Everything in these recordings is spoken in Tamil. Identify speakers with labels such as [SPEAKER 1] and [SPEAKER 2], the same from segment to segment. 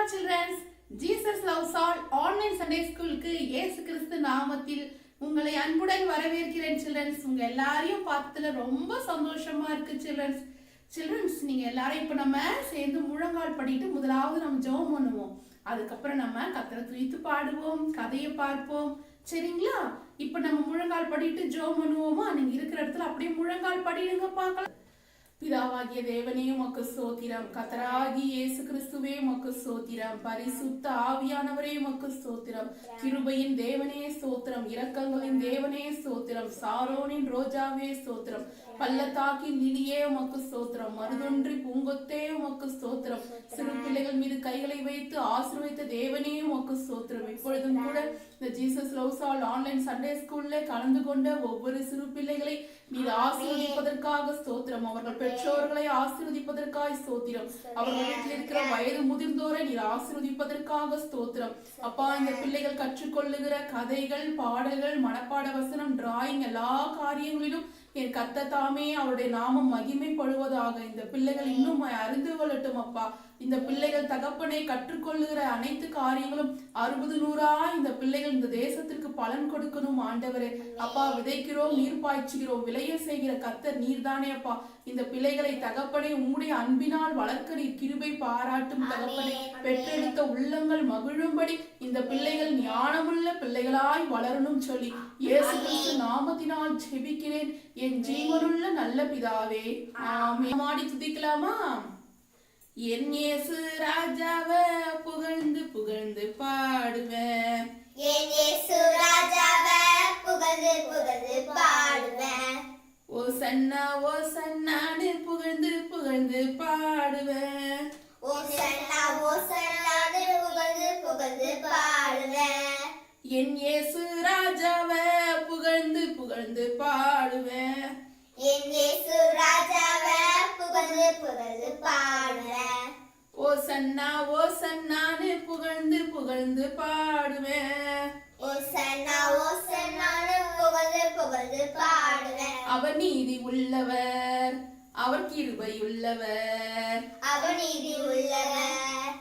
[SPEAKER 1] all children. Jesus loves all online Sunday ஸ்கூலுக்கு இயேசு கிறிஸ்து நாமத்தில் உங்களை அன்புடன் வரவேற்கிறேன் children. உங்க எல்லாரையும் பார்த்ததுல ரொம்ப சந்தோஷமா இருக்கு children. நீங்க எல்லாரும் இப்ப நம்ம சேர்ந்து முழங்கால் படிட்டு முதலாவது நம்ம ஜெபம் பண்ணுவோம். அதுக்கப்புறம் நம்ம கர்த்தரை துதித்து பாடுவோம், கதையை பார்ப்போம். சரிங்களா? இப்ப நம்ம முழங்கால் படிட்டு ஜெபம் பண்ணுவோமா? நீங்க இருக்கிற இடத்துல அப்படியே முழங்கால் படிடுங்க பார்க்கலாம். பிதாவாகிய தேவனே உமக்கு ஸ்தோத்திரம், கர்த்தராகிய இயேசு கிறிஸ்துவே உமக்கு ஸ்தோத்திரம், பரிசுத்த ஆவியானவரே உமக்கு ஸ்தோத்திரம், கிருபையின் தேவனே ஸ்தோத்திரம், இரக்கங்களின் தேவனே ஸ்தோத்திரம், சாரோனின் ரோஜாவே ஸ்தோத்திரம், பள்ளத்தாக்கின் லிலியே உமக்கு ஸ்தோத்திரம், மருதொன்றி பூங்கொத்தே உமக்கு ஸ்தோத்திரம், சிறு பிள்ளைகள் மீது கைகளை வைத்து ஆசீர்வதித்த தேவனே உமக்கு ஸ்தோத்திரம். இப்பொழுதும் கூட இந்த Jesus loves all online Sunday ஸ்கூல்ல கலந்து கொண்ட ஒவ்வொரு சிறு பிள்ளைகளை நீர் ஆசீர்வதிப்பதற்காக ஸ்தோத்திரம், அவர்கள் பெற்றோர்களை ஆசீர்வதிப்பதற்காக ஸ்தோத்திரம், அவர்கள் வீட்டில் இருக்கிற வயது முதிர்ந்தோரை நீர் ஆசீர்வதிப்பதற்காக ஸ்தோத்திரம். அப்பா, இந்த பிள்ளைகள் கற்றுக்கொள்ளுகிற கதைகள், பாடல்கள், மனப்பாட வசனம், டிராயிங் எல்லா காரியங்களிலும் என் கர்த்தர் தாமே அவருடைய நாமம் மகிமைப்படுவதாக. இந்த பிள்ளைகள் இன்னும் அறிந்து கொள்ளட்டும் அப்பா. இந்த பிள்ளைகள் தகப்பனை கற்றுக்கொள்ளுகிற அனைத்து காரியங்களும் 60-100 இந்த பிள்ளைகள் இந்த தேசத்திற்கு பலன் கொடுக்கணும் ஆண்டவரே. அப்பா, விதைக்கிறோம், நீர் பாய்ச்சுகிறோம், விளைய செய்கிற கர்த்தர் நீர்தானே அப்பா. இந்த பிள்ளைகளை தகப்பனை உம்முடைய அன்பினால் வளர்க்க நீர் கிருபை பாராட்டும் தகப்பனை. பெற்றெடுத்த உள்ளங்கள் மகிழும்படி இந்த பிள்ளைகள் ஞானமுள்ள பிள்ளைகளாய் வளரணும் சொல்லி இயேசு கிறிஸ்து நாமத்தினால் ஜெபிக்கிறேன் என் ஜீவனுள்ள நல்ல பிதாவே, ஆமென். மாடி துதிக்கலாமா? என் இயேசு ராஜாவை புகழ்ந்து புகழ்ந்து பாடுவேன்,
[SPEAKER 2] என் இயேசு ராஜாவை புகழ்ந்து புகழ்ந்து பாடுவேன்,
[SPEAKER 1] ஓசன்னா ஓசன்னான்னு புகழ்ந்து புகழ்ந்து பாடுவேன்,
[SPEAKER 2] ஓசன்னா ஓசன்னான்னு புகழ்ந்து புகழ்ந்து பாடுவேன்,
[SPEAKER 1] என் இயேசு ராஜாவை புகழ்ந்து புகழ்ந்து பாடுவேன்,
[SPEAKER 2] என் இயேசு ராஜாவை புகழ்ந்து புகழ்ந்து பாடுவேன்,
[SPEAKER 1] ஓசன்னா ஓசன்னான்னு புகழ்ந்து புகழ்ந்து பாடுவேன்,
[SPEAKER 2] ஓசன்னா ஓசன்னான்னு புகழ்ந்து புகழ்ந்து பாடுவேன்.
[SPEAKER 1] அவர் நீதி உள்ளவர், அவர் கிருபை உள்ளவர்,
[SPEAKER 2] அவர் நீதி உள்ளவர்,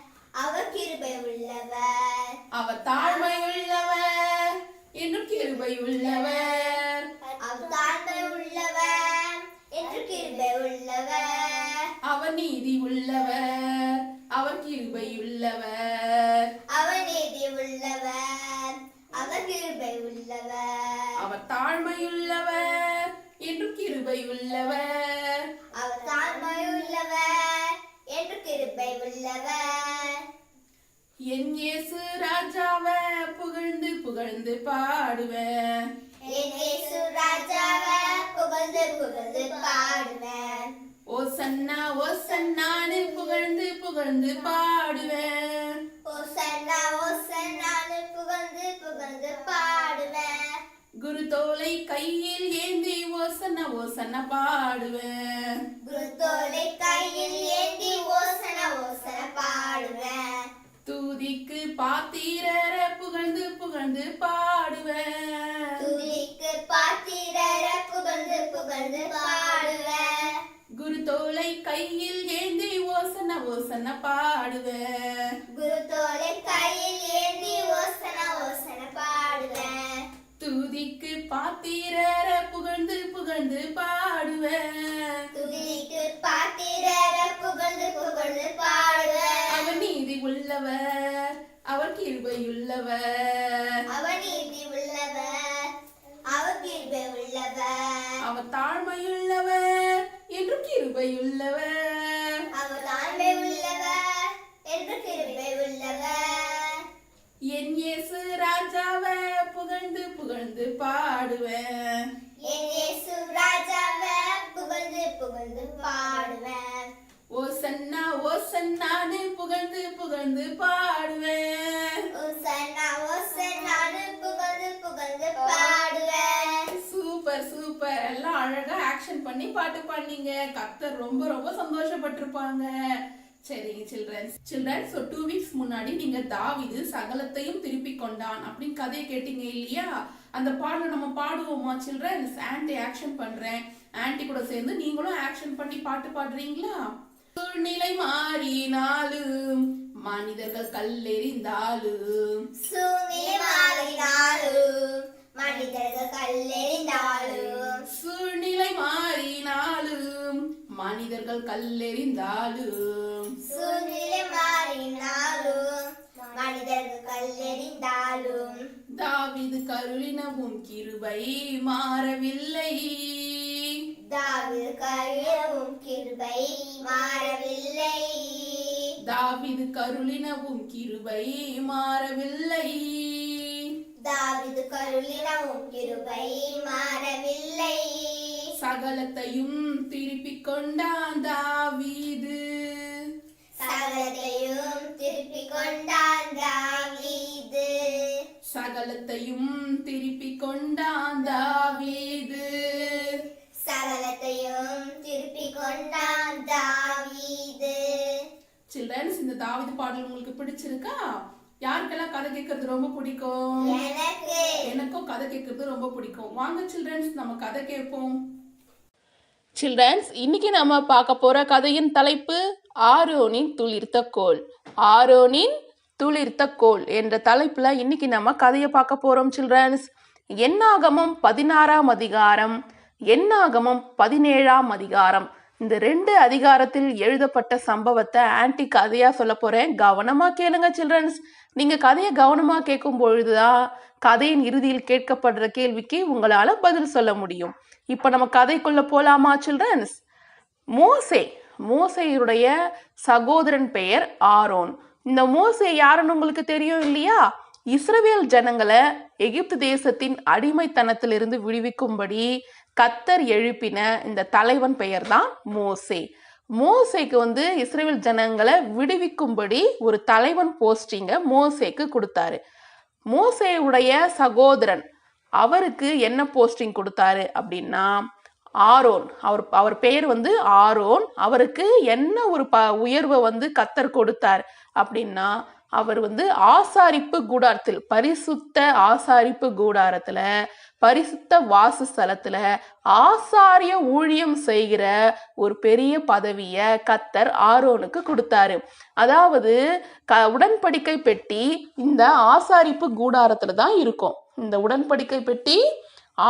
[SPEAKER 2] அவர் கிருபை உள்ளவர்,
[SPEAKER 1] அவர் தாழ்மை உள்ளவர் என்றும் கிருபை உள்ளவர்,
[SPEAKER 2] அவர் தாழ்மை உள்ளவர் என்று கிருபை உள்ளவர்,
[SPEAKER 1] அவர் நீதி உள்ளவர், அவர் கிருபை உள்ளவர்,
[SPEAKER 2] அவர் நீதி உள்ளவர், அவர் கிருபை உள்ளவர்,
[SPEAKER 1] அவர் தாழ்மை உள்ளவர் என்றும் கிருபை உள்ளவர்,
[SPEAKER 2] அவர் தாழ்மை உள்ளவர் என்று கிருபை உள்ளவர்.
[SPEAKER 1] என் இயேசு ராஜாவை புகழ்ந்து புகழ்ந்து பாடுவேன்,
[SPEAKER 2] என் இயேசு ராஜாவை புகழ்ந்து புகழ்ந்து பாடுவேன்,
[SPEAKER 1] ஓசன்னா ஓசன்னான்னு புகழ்ந்து புகழ்ந்து பாடுவேன்,
[SPEAKER 2] ஓசன்னா ஓசன்னான்னு புகழ்ந்து புகழ்ந்து பாடுவேன்,
[SPEAKER 1] குரு தோலை கையில் ஏந்தி ஓசன்னா ஓசன்னா பாடுவேன்,
[SPEAKER 2] குரு தோலை கையில் ஏந்தி ஓசனா ஓசனா பாடுவேன்,
[SPEAKER 1] தூதிக்கு பாத்திரர புகழ்ந்து புகழ்ந்து பாடுவேன்,
[SPEAKER 2] துதிக்கு பாத்திரர புகழ்ந்து புகழ்ந்து பாடுவேன்,
[SPEAKER 1] குரு தோலை கையில் ஏந்தி ஓசன்னா ஓசன்னா பாடுவேன்,
[SPEAKER 2] குரு தோலை கையில் ஏந்தி ஓசனா ஓசனா பாடுவேன்,
[SPEAKER 1] தூதிக்கு பாத்திரர புகழ்ந்து புகழ்ந்து பாடுவேன்,
[SPEAKER 2] துதிக்கு பாத்திரர புகழ்ந்து புகழ்ந்து பாடுவேன்,
[SPEAKER 1] அவர் நீதி உள்ளவர், அவர் கிருபை உள்ளவர்,
[SPEAKER 2] அவர் நீதி உள்ளவர், அவர் கிருபை உள்ளவர்,
[SPEAKER 1] அவர் தாழ்மையுள்ளவர் என்றும் கிருபை உள்ளவர்,
[SPEAKER 2] அவர் தாழ்மை உள்ளவர் என்று கிருபை உள்ளவர்.
[SPEAKER 1] என் இயேசு ராஜாவை புகழ்ந்து புகழ்ந்து பாடுவேன்,
[SPEAKER 2] என் இயேசு ராஜாவை புகழ்ந்து புகழ்ந்து பாடுவேன்,
[SPEAKER 1] ஓசன்னா ஓசன்னான்னு புகழ்ந்து புகழ்ந்து பாடுவேன்,
[SPEAKER 2] ஓசன்னா ஓசன்னான்னு புகழ்ந்து புகழ்ந்து பாடுவேன்.
[SPEAKER 1] Super super. எல்லாம் அழகா ஆக்ஷன் பண்ணி பாட்டு பாடுனீங்க. கர்த்தர் ரொம்ப ரொம்ப சந்தோஷப்பட்டிருப்பாங்க. சரிங்க சில்ட்ரன்ஸ், ஸோ 2 வீக்ஸ் முன்னாடி நீங்க தாவீது சகலத்தையும் திருப்பி கொண்டான் அப்படின்னு கதையை கேட்டீங்க இல்லையா? அந்த பாடலை நம்ம பாடுவோமா சில்ட்ரன்ஸ்? ஆன்டி ஆக்ஷன் பண்றேன், ஆன்டி கூட சேர்ந்து நீங்களும் ஆக்ஷன் பண்ணி பாட்டு பாடுறீங்களா? சூழ்நிலை மாறினாலும் மனிதர்கள் கல்லெறிந்தாலும்
[SPEAKER 2] சூழ்நிலை மாறினாலும் மனிதர்கள் கல்லெறிந்தாலும்
[SPEAKER 1] சூழ்நிலை மாறினாலும் மனிதர்கள் கல்லெறிந்தாலும்
[SPEAKER 2] சூழ்நிலை மாறினாலும் மனிதர்கள் கல்லெறிந்தாலும்
[SPEAKER 1] தாவீது கருளினவும் கிருபை மாறவில்லை
[SPEAKER 2] தாவீது கருளினவும் கிருபை மாறவில்லை
[SPEAKER 1] தாவீது கருளினவும் கிருபை மாறவில்லை
[SPEAKER 2] தாவீது கருளினவும் கிருபை மாறவில்லை
[SPEAKER 1] சகலத்தையும் திருப்பிக் கொண்டான் தாவீது
[SPEAKER 2] சகலத்தையும் திருப்பிக் கொண்டான் தாவீது
[SPEAKER 1] சகலத்தையும் திருப்பிக் கொண்டான் தாவீது
[SPEAKER 2] சகலத்தையும் திருப்பிக் கொண்டான் தாவீது.
[SPEAKER 1] சில்ட்ரன்ஸ், இந்த தாவீது பாடல் உங்களுக்கு பிடிச்சிருக்கா? யாருக்கெல்லாம் கதை கேட்கறது ரொம்ப பிடிக்கும்? எனக்கும் கதை கேட்கறது ரொம்ப பிடிக்கும். வாங்க சில்ட்ரன்ஸ், நம்ம கதை கேட்போம். சில்ட்ரன்ஸ், இன்னைக்கு நம்ம பார்க்க போற கதையின் தலைப்பு ஆரோனின் துளிர்த்த கோல். ஆரோனின் துளிர்த்த கோல் என்ற தலைப்புல இன்னைக்கு நம்ம கதையை பார்க்க போறோம் சில்ட்ரன்ஸ். என்னாகமம் 16ஆம் அதிகாரம், என்னாகமம் 17ஆம் அதிகாரம், இந்த 2 அதிகாரத்தில் எழுதப்பட்ட சம்பவத்தை ஆன்டி கதையா சொல்ல போறேன். கவனமா கேளுங்க சில்ட்ரன்ஸ். நீங்க கதையை கவனமா கேட்கும் பொழுதுதான் கதையின் இறுதியில் கேட்கப்படுற கேள்விக்கு உங்களால பதில் சொல்ல முடியும். இப்ப நம்ம கதைக்குள்ள போலாமா சில்ட்ரன்ஸ்? மோசேயுடைய சகோதரன் பெயர் ஆரோன். இந்த மோசே யாருன்னு உங்களுக்கு தெரியும் இல்லையா? இஸ்ரவேல் ஜனங்களை எகிப்து தேசத்தின் அடிமைத்தனத்திலிருந்து விடுவிக்கும்படி கர்த்தர் எழுப்பின இந்த தலைவன் பெயர் தான் மோசேக்கு இஸ்ரவேல் ஜனங்களை விடுவிக்கும்படி ஒரு தலைவன் போஸ்டிங்க மோசேக்கு கொடுத்தாரு. மோசேயுடைய சகோதரன் அவருக்கு என்ன போஸ்டிங் கொடுத்தாரு அப்படின்னா ஆரோன். அவர் பெயர் ஆரோன். அவருக்கு என்ன ஒரு உயர்வை கர்த்தர் கொடுத்தார் அப்படின்னா, அவர் ஆசாரிப்பு கூடாரத்தில், பரிசுத்த ஆசாரிப்பு கூடாரத்துல, பரிசுத்த வாசஸ்தலத்துல ஆசாரிய ஊழியம் செய்கிற ஒரு பெரிய பதவிய கர்த்தர் ஆரோனுக்கு கொடுத்தாரு. அதாவது உடன்படிக்கை பெட்டி இந்த ஆசாரிப்பு கூடாரத்துல தான் இருக்கும். இந்த உடன்படிக்கை பெட்டி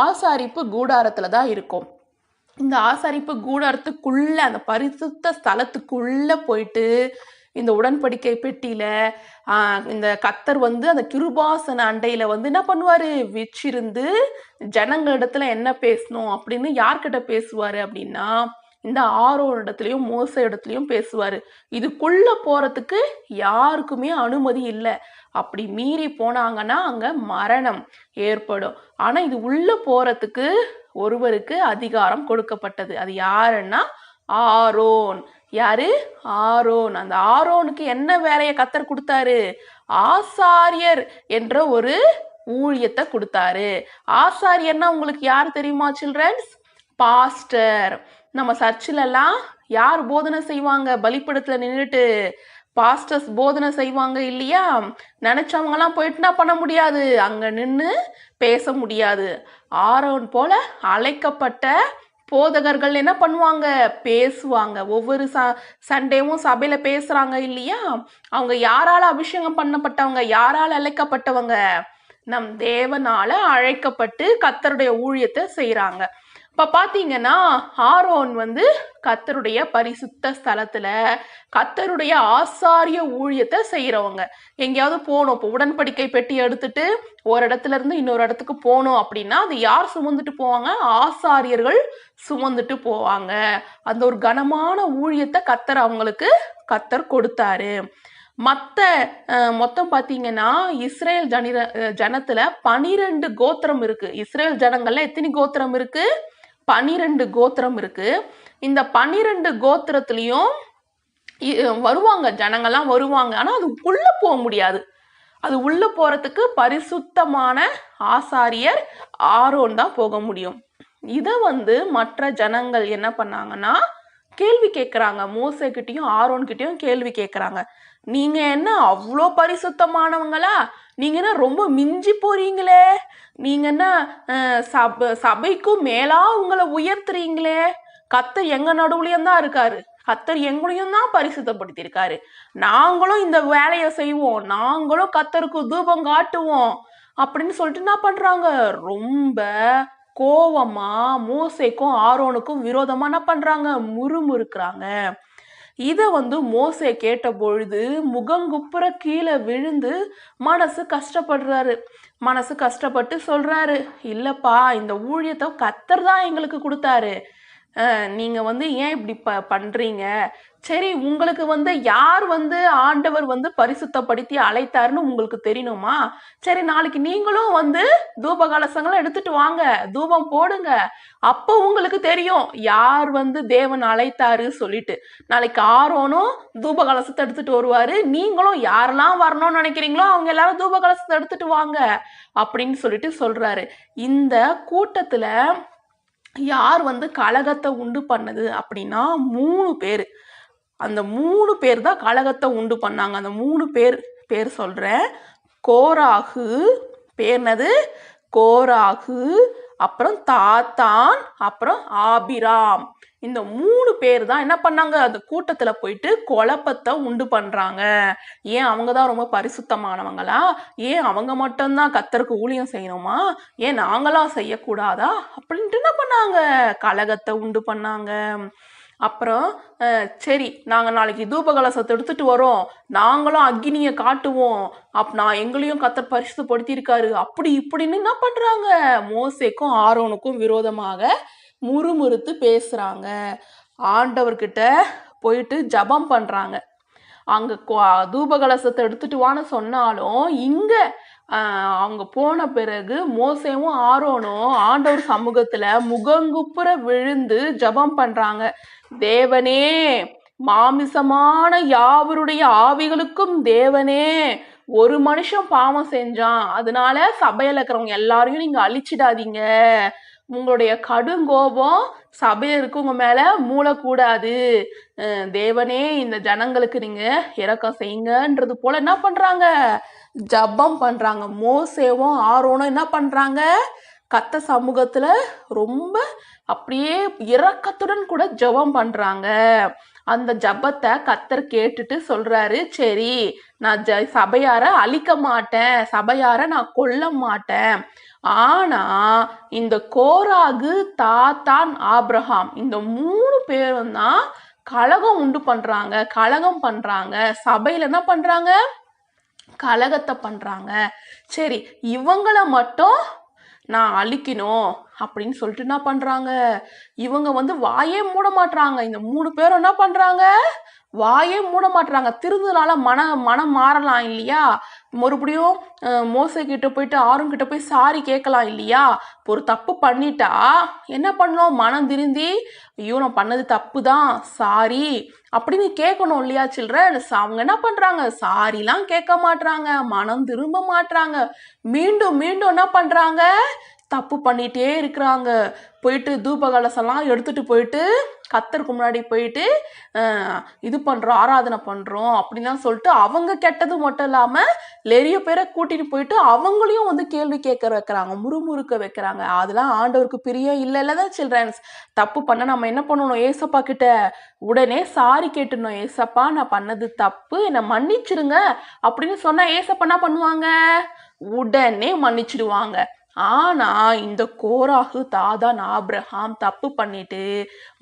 [SPEAKER 1] ஆசாரிப்பு கூடாரத்துல தான் இருக்கும். இந்த ஆசாரிப்பு கூடாரத்துக்குள்ள, அந்த பரிசுத்த ஸ்தலத்துக்குள்ள போயிட்டு இந்த உடன்படிக்கை பெட்டியில இந்த கர்த்தர் அந்த கிருபாசன அண்டையில என்ன பண்ணுவாரு, வச்சிருந்து ஜனங்களிடத்துல என்ன பேசணும் அப்படின்னு யார்கிட்ட பேசுவாரு அப்படின்னா இந்த ஆரோன் இடத்துலயும் மோசே இடத்துலயும் பேசுவாரு. இதுக்குள்ள போறதுக்கு யாருக்குமே அனுமதி இல்லை. அப்படி மீறி போனாங்கன்னா அங்க மரணம் ஏற்படும். ஆனா இது உள்ள போறதுக்கு ஒருவருக்கு அதிகாரம் கொடுக்கப்பட்டது. அது யாருன்னா ஆரோன். யாரு? ஆரோன். அந்த ஆரோனுக்கு என்ன வேலையை கர்த்தர் கொடுத்தாரு? ஆசாரியர் என்ற ஒரு ஊழியத்தை கொடுத்தாரு. ஆசாரியர்னா உங்களுக்கு யார் தெரியுமா சில்ட்ரன்ஸ்? பாஸ்டர். நம்ம சர்ச்சில் எல்லாம் யார் போதனை செய்வாங்க? பலிபீடத்துல நின்றுட்டு பாஸ்டர்ஸ் போதனை செய்வாங்க இல்லையா? நினைச்சவங்கலாம் போயிட்டு என்ன பண்ண முடியாது, அங்க நின்று பேச முடியாது. ஆரோன் போல அழைக்கப்பட்ட போதகர்கள் என்ன பண்ணுவாங்க? பேசுவாங்க. ஒவ்வொரு சண்டேவும் சபையில பேசுறாங்க இல்லையா? அவங்க யாரால அபிஷேகம் பண்ணப்பட்டவங்க? யாரால அழைக்கப்பட்டவங்க? நம் தேவனால அழைக்கப்பட்டு கர்த்தருடைய ஊழியத்தை செய்யறாங்க. இப்ப பாத்தீங்கன்னா ஆரோன் கர்த்தருடைய பரிசுத்த ஸ்தலத்துல கர்த்தருடைய ஆசாரிய ஊழியத்தை செய்யறவங்க. எங்கேயாவது போகணும், இப்போ உடன்படிக்கை பெட்டி எடுத்துட்டு ஒரு இடத்துல இருந்து இன்னொரு இடத்துக்கு போகணும் அப்படின்னா அது யார் சுமந்துட்டு போவாங்க? ஆசாரியர்கள் சுமந்துட்டு போவாங்க. அந்த ஒரு கனமான ஊழியத்தை கர்த்தர் கொடுத்தாரு. மொத்தம் பாத்தீங்கன்னா இஸ்ரேல் ஜனத்துல 12 கோத்திரம் இருக்கு. இஸ்ரேல் ஜனங்கள்ல எத்தனை கோத்திரம் இருக்கு? 12 கோத்திரம் இருக்கு. இந்த 12 கோத்திரத்திலையும் வருவாங்க, ஜனங்கள்லாம் வருவாங்க. ஆனா அது உள்ள போக முடியாது. அது உள்ள போறதுக்கு பரிசுத்தமான ஆசாரியர் ஆரோன் தான் போக முடியும். இத மற்ற ஜனங்கள் என்ன பண்ணாங்கன்னா கேள்வி கேட்கறாங்க. மோசே கிட்டையும் ஆரோன் கிட்டையும் கேள்வி கேட்கறாங்க. நீங்க என்ன அவ்வளோ பரிசுத்தமானவங்களா? நீங்க என்ன ரொம்ப மிஞ்சி போறீங்களே? நீங்க என்ன சபைக்கும் மேலா உங்களை உயர்த்துறீங்களே? கர்த்தர் எங்க நடுவுலயும் தான் இருக்காரு.
[SPEAKER 3] கத்தர் எங்களையும் தான் பரிசுத்தப்படுத்தியிருக்காரு. நாங்களும் இந்த வேலையை செய்வோம், நாங்களும் கத்தருக்கு தூபம் காட்டுவோம் அப்படின்னு சொல்லிட்டு என்ன பண்றாங்க, ரொம்ப கோவமா மோசேக்கும் ஆரோனுக்கும் விரோதமா என்ன பண்றாங்க, முறுமுறுக்கிறாங்க. இத மோசே கேட்ட பொழுது முகங்குப்புற கீழே விழுந்து மனசு கஷ்டப்படுறாரு. மனசு கஷ்டப்பட்டு சொல்றாரு, இல்லப்பா, இந்த ஊழியத்தை கத்தர் தான் எங்களுக்கு கொடுத்தாரு. நீங்க ஏன் இப்படி பண்றீங்க? சரி, உங்களுக்கு யார் ஆண்டவர் பரிசுத்தப்படுத்தி அழைத்தாருன்னு உங்களுக்கு தெரியணுமா? சரி, நாளைக்கு நீங்களும் தூப கலசங்களை எடுத்துட்டு வாங்க, தூபம் போடுங்க. அப்போ உங்களுக்கு தெரியும் யார் தேவன் அழைத்தாரு சொல்லிட்டு. நாளைக்கு ஆரோனும் தூப கலசத்தை எடுத்துட்டு வருவாரு, நீங்களும் யாரெல்லாம் வரணும்னு நினைக்கிறீங்களோ அவங்க எல்லாரும் தூப கலசத்தை எடுத்துட்டு வாங்க அப்படின்னு சொல்லிட்டு சொல்றாரு. இந்த கூட்டத்துல யார் கலகத்தை உண்டு பண்ணது அப்படின்னா 3 பேர். அந்த 3 பேர் தான் கலகத்தை உண்டு பண்ணாங்க. அந்த 3 பேர் சொல்றேன். கோராகு, பேர்னது கோராகு, அப்புறம் தாத்தான், அப்புறம் ஆபிராம். இந்த 3 பேர் தான் என்ன பண்ணாங்க, அந்த கூட்டத்துல போயிட்டு குழப்பத்தை உண்டு பண்றாங்க. ஏன் அவங்க தான் ரொம்ப பரிசுத்தமானவங்களா? ஏன் அவங்க மட்டும்தான் கத்தருக்கு ஊழியம் செய்யணுமா? ஏன் நாங்களாம் செய்யக்கூடாதா அப்படின்ட்டு என்ன பண்ணாங்க, கலகத்தை உண்டு பண்ணாங்க. அப்புறம் சரி, நாங்கள் நாளைக்கு தூப கலசத்தை எடுத்துட்டு வரோம், நாங்களும் அக்னியை காட்டுவோம், நான் எங்களையும் கத்தர் பரிசுத்தப்படுத்தியிருக்காரு அப்படி இப்படின்னு என்ன பண்றாங்க, மோசேக்கும் ஆரோனுக்கும் விரோதமாக முறுமுறுத்து பேசுறாங்க. ஆண்டவர்கிட்ட போயிட்டு ஜபம் பண்றாங்க. அங்க தூப கலசத்தை எடுத்துட்டு வான்னு சொன்னாலும் இங்க அவங்க போன பிறகு மோசேவும் ஆரோனும் ஆண்டவர் சமூகத்துல முகங்குப்புற விழுந்து ஜபம் பண்றாங்க. தேவனே, மாமிசமான யாவருடைய ஆவிகளுக்கும் தேவனே, ஒரு மனுஷன் பாவம் செஞ்சான், அதனால சபையில இருக்கிறவங்க எல்லாரையும் நீங்க அழிச்சிடாதீங்க. உங்களுடைய கடுங்கோபம் சபையில இருக்கவங்க மேல மூளக்கூடாது. தேவனே, இந்த ஜனங்களுக்கு நீங்க இரக்கம் செய்யுங்கன்றது போல என்ன பண்றாங்க, ஜபம் பண்றாங்க. மோசேவும் ஆரோனும் என்ன பண்றாங்க, கத்த சமூகத்துல ரொம்ப அப்படியே இரக்கத்துடன் கூட ஜபம் பண்றாங்க. அந்த ஜபத்தை கத்தர் கேட்டுட்டு சொல்றாரு, சரி, நான் சபையார அழிக்க மாட்டேன், சபையார நான் கொல்ல மாட்டேன். ஆனா இந்த கோராகு, தாத்தான், ஆபிரகாம் இந்த 3 பேரும் தான் கலகம் உண்டு பண்றாங்க, கலகம் பண்றாங்க. சபையில என்ன பண்றாங்க, கலகத்தை பண்றாங்க. சரி, இவங்கள மட்டும் நான் அழிக்கணும் அப்படின்னு சொல்லிட்டு என்ன பண்றாங்க, இவங்க வாயே மூட மாட்டாங்க. இந்த 3 பேரும் என்ன பண்றாங்க, வாயே மூட மாட்டாங்க. திருந்தனால மனம் மாறலாம் இல்லையா? மறுபடியும் மோசே கிட்ட போயிட்டு ஆரோன் கிட்ட போய் சாரி கேட்கலாம் இல்லையா? ஒரு தப்பு பண்ணிட்டா என்ன பண்ணணும், மனம் திருந்தி, ஐயோ நான் பண்ணது தப்பு தான், சாரி அப்படின்னு கேட்கணும் இல்லையா சில்ட்ரன்? அவங்க என்ன பண்றாங்க, சாரிலாம் கேட்க மாட்டாங்க, மனம் திரும்ப மாட்டாங்க, மீண்டும் மீண்டும் என்ன பண்றாங்க, தப்பு பண்ணிட்டே இருக்கிறாங்க. போயிட்டு தூப கலசெல்லாம் எடுத்துட்டு போயிட்டு கத்தருக்கு முன்னாடி போயிட்டு இது பண்றோம், ஆராதனை பண்றோம் அப்படின்னு சொல்லிட்டு அவங்க கெட்டது மட்டும் இல்லாம நிறைய பேரை கூட்டிட்டு போயிட்டு அவங்களையும் கேள்வி கேட்க வைக்கிறாங்க, முறுமுறுக்க வைக்கிறாங்க. அதெல்லாம் ஆண்டவருக்கு பிரியம் இல்லைல்லதான் சில்ட்ரன்ஸ். தப்பு பண்ண நம்ம என்ன பண்ணணும், ஏசப்பா கிட்ட உடனே சாரி கேட்டுடணும். ஏசப்பா, நான் பண்ணது தப்பு, என்னை மன்னிச்சிருங்க அப்படின்னு சொன்னா ஏசப்பா என்ன பண்ணுவாங்க, உடனே மன்னிச்சிடுவாங்க. ஆனா இந்த கோராகு, தாதான், ஆபிரகாம் தப்பு பண்ணிட்டு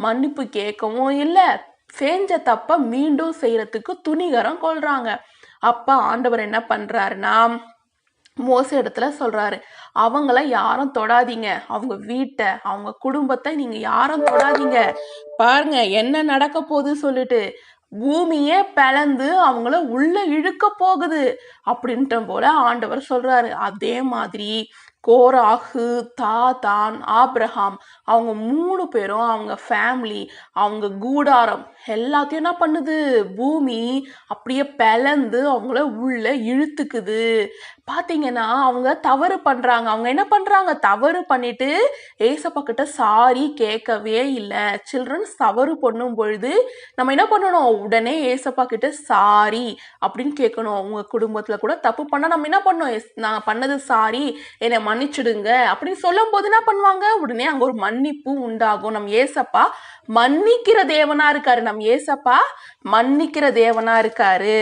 [SPEAKER 3] மன்னிப்பு கேட்கவும் இல்லை, செஞ்ச தப்ப மீண்டும் செய்யறதுக்கு துணிகரம் கொள்றாங்க. அப்ப ஆண்டவர் என்ன பண்றாருன்னா மோசே இடத்துல சொல்றாரு, அவங்கள யாரும் தொடாதீங்க, அவங்க வீட்டை, அவங்க குடும்பத்தை நீங்க யாரும் தொடாதீங்க. பாருங்க என்ன நடக்க போகுது சொல்லிட்டு, பூமியே பிளந்து அவங்கள உள்ள இழுக்க போகுது அப்படின்ற போல ஆண்டவர் சொல்றாரு. அதே மாதிரி கோராகு, தாதான், ஆபிரகாம் அவங்க 3 பேரும் அவங்க ஃபேமிலி, அவங்க கூடாரம் எல்லாத்தையும் என்ன பண்ணுது, பூமி அப்படியே பிளந்து அவங்கள உள்ள இழுத்துக்குது. பாத்தீங்கன்னா அவங்க தவறு பண்றாங்க. அவங்க என்ன பண்றாங்க, தவறு பண்ணிட்டு ஏசப்பா கிட்ட சாரி கேட்கவே இல்லை. சில்ட்ரன்ஸ் தவறு பண்ணும் பொழுது நம்ம என்ன பண்ணணும், உடனே ஏசப்பா கிட்ட சாரி அப்படின்னு கேட்கணும். உங்க குடும்பத்துல கூட தப்பு பண்ணா நம்ம என்ன பண்ணணும், நான் பண்ணது சாரி, என்னை மன்னிச்சிடுங்க அப்படின்னு சொல்லும் போது என்ன பண்ணுவாங்க, உடனே அங்க ஒரு மன்னிப்பு உண்டாகும். நம்ம ஏசப்பா மன்னிக்கிற தேவனா இருக்காரு. நம்ம ஏசப்பா மன்னிக்கிற தேவனா இருக்காரு.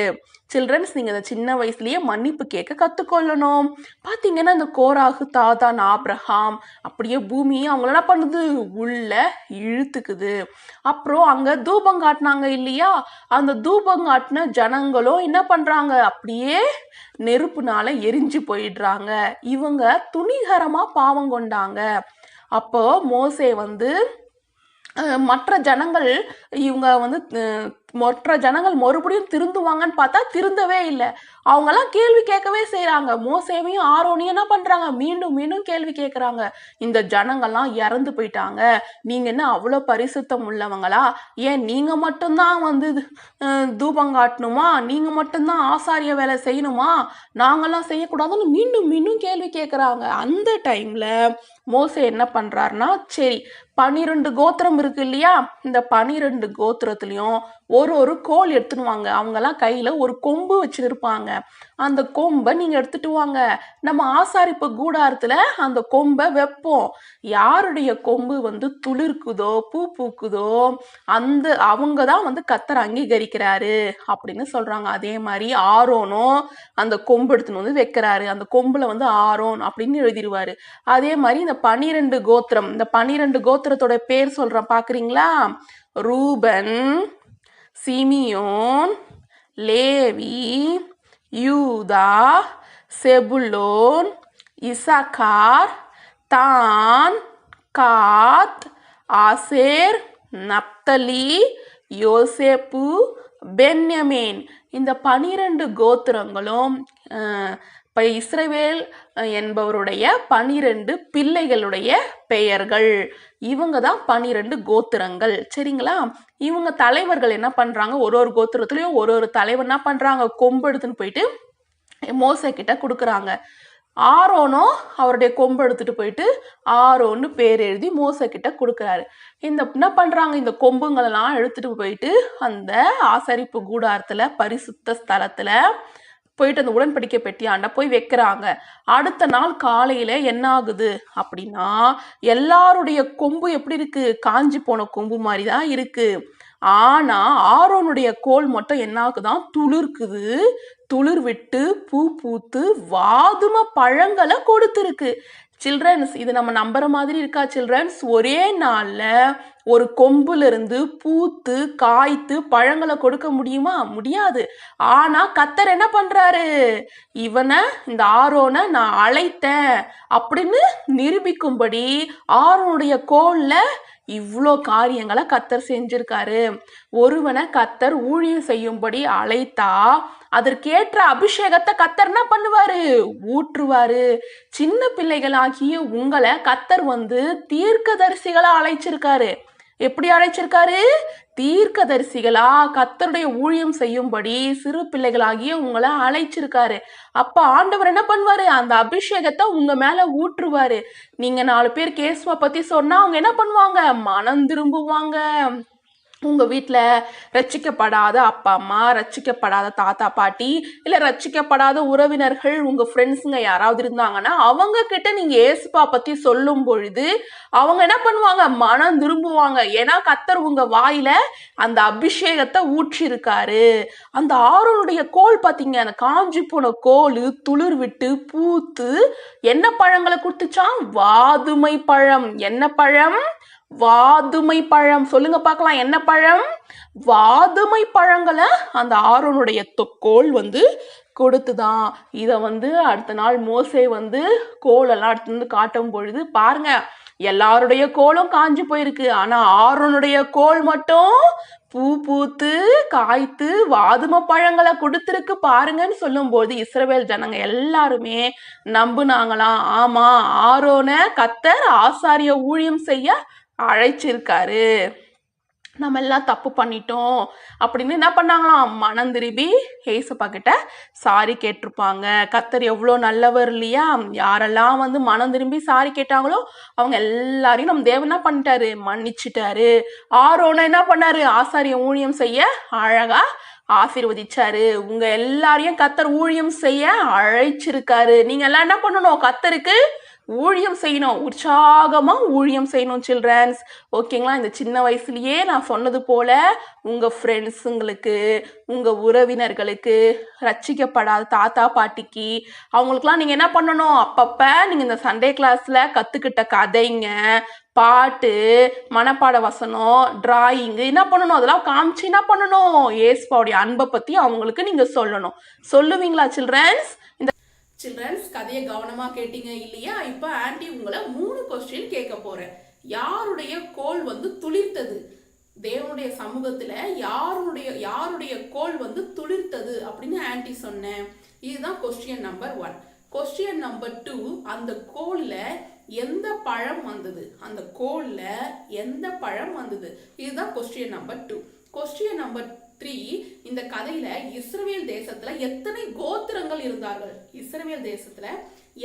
[SPEAKER 3] சில்ட்ரன்ஸ், நீங்க இந்த சின்ன வயசுலயே மன்னிப்பு கேட்க கத்துக்கொள்ளணும். பாத்தீங்கன்னா இந்த கோராகு, தாதான், ஆபிரகாம் அப்படியே பூமி அவங்கள என்ன பண்ணுது, உள்ள இழுத்துக்குது. அப்புறம் அங்க தூபம் காட்டினாங்க இல்லையா, அந்த தூபம் காட்டின ஜனங்களும் என்ன பண்றாங்க, அப்படியே நெருப்புனால எரிஞ்சு போயிடுறாங்க. இவங்க துணிகரமா பாவம் கொண்டாங்க. அப்போ மோசே வந்து மற்ற ஜனங்கள் இவங்க வந்து மற்ற ஜனங்கள் மறுபடியும் திருந்துவாங்கன்னு பார்த்தா திருந்தவே இல்லை. அவங்கெல்லாம் கேள்வி கேட்கவே செய்யறாங்க. மோசேவையும் ஆரோனையும் என்ன பண்றாங்க, மீண்டும் மீண்டும் கேள்வி கேட்கறாங்க. இந்த ஜனங்கள்லாம் இறந்து போயிட்டாங்க, நீங்க என்ன அவ்வளோ பரிசுத்தம் உள்ளவங்களா, ஏன் நீங்க மட்டும்தான் வந்து தூபம் காட்டணுமா, நீங்க மட்டும்தான் ஆசாரிய வேலை செய்யணுமா, நாங்கெல்லாம் செய்யக்கூடாதுன்னு மீண்டும் மீண்டும் கேள்வி கேட்கறாங்க. அந்த டைம்ல மோசே என்ன பண்றாருன்னா, சரி 12 கோத்திரம் இருக்கு இல்லையா, இந்த 12 கோத்திரத்துலயும் ஒரு கோல் எடுத்துட்டு வாங்க. அவங்கெல்லாம் கையில ஒரு கொம்பு வச்சிருப்பாங்க. அந்த கொம்பை நீங்க எடுத்துட்டு வாங்க. நம்ம ஆசாரிப்பு கூடாரத்துல அந்த கொம்பை வைப்போம். யாருடைய கொம்பு வந்து துளிர்க்குதோ, பூ பூக்குதோ, அவங்க தான் வந்து கர்த்தர் அங்கீகரிக்கிறாரு அப்படின்னு சொல்றாங்க. அதே மாதிரி ஆரோனும் அந்த கொம்பு எடுத்துன்னு வந்து வைக்கிறாரு. அந்த கொம்புல வந்து ஆரோன் அப்படின்னு எழுதிடுவாரு. அதே மாதிரி இந்த 12 கோத்திரம், இந்த 12 கோத்திரத்தோட பேர் சொல்றேன் பாக்குறீங்களா, ரூபன், சிமியோன், லேவி, யூதா, செபுலோன், இசக்கார், தான், காத், ஆசேர், நப்தலி, யோசேப்பு, பென்யமீன். இந்த 12 கோத்திரங்களும் இஸ்ரவேல் என்பவருடைய 12 பிள்ளைகளுடைய பெயர்கள். இவங்க தான் 12 கோத்திரங்கள். சரிங்களா, இவங்க தலைவர்கள் என்ன பண்றாங்க, ஒரு கோத்திரத்திலயும் ஒரு தலைவர் என்ன பண்றாங்க, கொம்பு எடுத்துன்னு போயிட்டு மோசே கிட்ட கொடுக்குறாங்க. ஆரோனும் அவருடைய கொம்பு எடுத்துட்டு போயிட்டு ஆரோன்னு பேர் எழுதி மோசே கிட்ட கொடுக்குறாரு. என்ன பண்றாங்க, இந்த கொம்புங்களெல்லாம் எடுத்துட்டு போயிட்டு அந்த ஆசரிப்பு கூடாரத்துல பரிசுத்த ஸ்தலத்துல போயிட்டு அந்த உடன்படிக்கை பெட்டியாண்ட போய் வைக்கிறாங்க. அடுத்த நாள் காலையில என்ன ஆகுது அப்படின்னா, எல்லாருடைய கொம்பு எப்படி இருக்கு, காஞ்சி போன கொம்பு மாதிரி தான் இருக்கு. ஆனா ஆரோனுடைய கோல் மட்டும் என்ன ஆகுதான், துளிர்க்குது. துளிர் விட்டு பூ பூத்து வாதும பழங்களை கொடுத்துருக்கு. சில்ட்ரன்ஸ், இது நம்ம நம்புற மாதிரி இருக்கா சில்ட்ரன்ஸ்? ஒரே நாள்ல ஒரு கொம்புல இருந்து பூத்து காய்த்து பழங்களை கொடுக்க முடியுமா? முடியாது. ஆனா கர்த்தர் என்ன பண்றாரு, இவனை, இந்த ஆரோனை நான் அழைத்தேன் அப்படின்னு நிரூபிக்கும்படி ஆரோனுடைய கோல்ல இவ்வளோ காரியங்களை கர்த்தர் செஞ்சிருக்காரு. ஒருவனை கர்த்தர் ஊழியம் செய்யும்படி அழைத்தா அதற்கேற்ற அபிஷேகத்தை கர்த்தர் என்ன பண்ணுவாரு, ஊற்றுவாரு. சின்ன பிள்ளைகளாகிய உங்களை கர்த்தர் வந்து தீர்க்கதரிசிகளா அழைச்சிருக்காரு. எப்படி அழைச்சிருக்காரு, தீர்க்கதரிசிகளா கர்த்தருடைய ஊழியம் செய்யும்படி சிறு பிள்ளைகளாகிய உங்களை அழைச்சிருக்காரு. அப்ப ஆண்டவர் என்ன பண்ணுவாரு, அந்த அபிஷேகத்தை உங்க மேல ஊற்றுவாரு. நீங்க 4 பேர் கேசுவ பத்தி சொன்னா அவங்க என்ன பண்ணுவாங்க, மனம் திரும்புவாங்க. உங்க வீட்டுல ரட்சிக்கப்படாத அப்பா அம்மா, ரட்சிக்கப்படாத தாத்தா பாட்டி, இல்ல ரட்சிக்கப்படாத உறவினர்கள், உங்க ஃப்ரெண்ட்ஸுங்க யாராவது இருந்தாங்கன்னா அவங்க கிட்ட நீங்க ஏசுப்பா பத்தி சொல்லும் பொழுது அவங்க என்ன பண்ணுவாங்க, மனம் திரும்புவாங்க. ஏன்னா கர்த்தர் உங்க வாயில அந்த அபிஷேகத்தை ஊற்றிருக்காரு. அந்த ஆரோனுடைய கோல் பாத்தீங்க, அந்த காஞ்சி போன கோல் துளிர் விட்டு பூத்து என்ன பழங்களை கொடுத்துச்சான், வாதுமை பழம். என்ன பழம், வாதுமை பழம். சொல்லுங்க பார்க்கலாம், என்ன பழம், வாதுமை பழங்களை அந்த ஆரோனுடைய கோல் வந்து கொடுத்துதான். இதை வந்து அடுத்த நாள் மோசே வந்து கோலெல்லாம் எடுத்து வந்து காட்டும் பொழுது பாருங்க, எல்லாருடைய கோலும் காஞ்சி போயிருக்கு. ஆனா ஆரோனுடைய கோல் மட்டும் பூ பூத்து காய்த்து வாதும பழங்களை கொடுத்துருக்கு பாருங்கன்னு சொல்லும் போது இஸ்ரவேல் ஜனங்க எல்லாருமே நம்புனாங்களாம். ஆமா, ஆரோனை கர்த்தர் ஆசாரிய ஊழியம் செய்ய அழைச்சிருக்காரு. நம்ம எல்லாம் தப்பு பண்ணிட்டோம் அப்படின்னு என்ன பண்ணாங்களாம், மனம் திரும்பி ஏசப்பா கிட்ட சாரி கேட்டிருப்பாங்க. கர்த்தர் எவ்வளோ நல்லவர் இல்லையா, யாரெல்லாம் வந்து மனம் திரும்பி சாரி கேட்டாங்களோ அவங்க எல்லாரையும் நம்ம தேவன் என்ன பண்ணிட்டாரு, மன்னிச்சுட்டாரு. ஆரோனை என்ன பண்ணாரு, ஆசாரிய ஊழியம் செய்ய அழகா ஆசீர்வதிச்சாரு. உங்க எல்லாரையும் கர்த்தர் ஊழியம் செய்ய அழைச்சிருக்காரு. நீங்க எல்லாம் என்ன பண்ணணும், கர்த்தருக்கு ஊழியம் செய்யணும், உற்சாகமா ஊழியம் செய்யணும் சில்ட்ரன்ஸ். ஓகேங்களா? இந்த சின்ன வயசுலயே நான் சொன்னது போல உங்க ஃப்ரெண்ட்ஸுங்களுக்கு, உங்க உறவினர்களுக்கு, ரட்சிக்கப்படாத தாத்தா பாட்டிக்கு அவங்களுக்குலாம் நீங்க என்ன பண்ணணும், அப்பப்ப நீங்க இந்த சண்டே கிளாஸ்ல கத்துக்கிட்ட கதைங்க, பாட்டு, மனப்பாட வசனம், டிராயிங்கு என்ன பண்ணணும், அதெல்லாம் காமிச்சு என்ன பண்ணணும், ஏசுப்பாவுடைய அன்பை பத்தி அவங்களுக்கு நீங்க சொல்லணும். சொல்லுவீங்களா சில்ட்ரன்ஸ்? இந்த சில்ட்ரன்ஸ் கதையை கவனமா கேட்டீங்க இல்லையா? இப்ப ஆன்டி உங்களை 3 கொஸ்டின் கேட்க போறேன். யாருடைய கோல் வந்து துளிர்த்தது? தேவனுடைய சமூகத்துல யாருடைய கோல் வந்து துளிர்த்தது அப்படின்னு ஆன்டி சொன்னேன். இதுதான் கொஸ்டின் நம்பர் 1. கொஸ்டின் நம்பர் 2, அந்த கோல்ல எந்த பழம் வந்தது? அந்த கோல்ல எந்த பழம் வந்தது? இதுதான் கொஸ்டின் நம்பர் 2. கொஸ்டின் நம்பர் 3, இந்த கதையில இஸ்ரவேல் தேசத்துல எத்தனை கோத்திரங்கள் இருந்தார்கள்? இஸ்ரவேல் தேசத்துல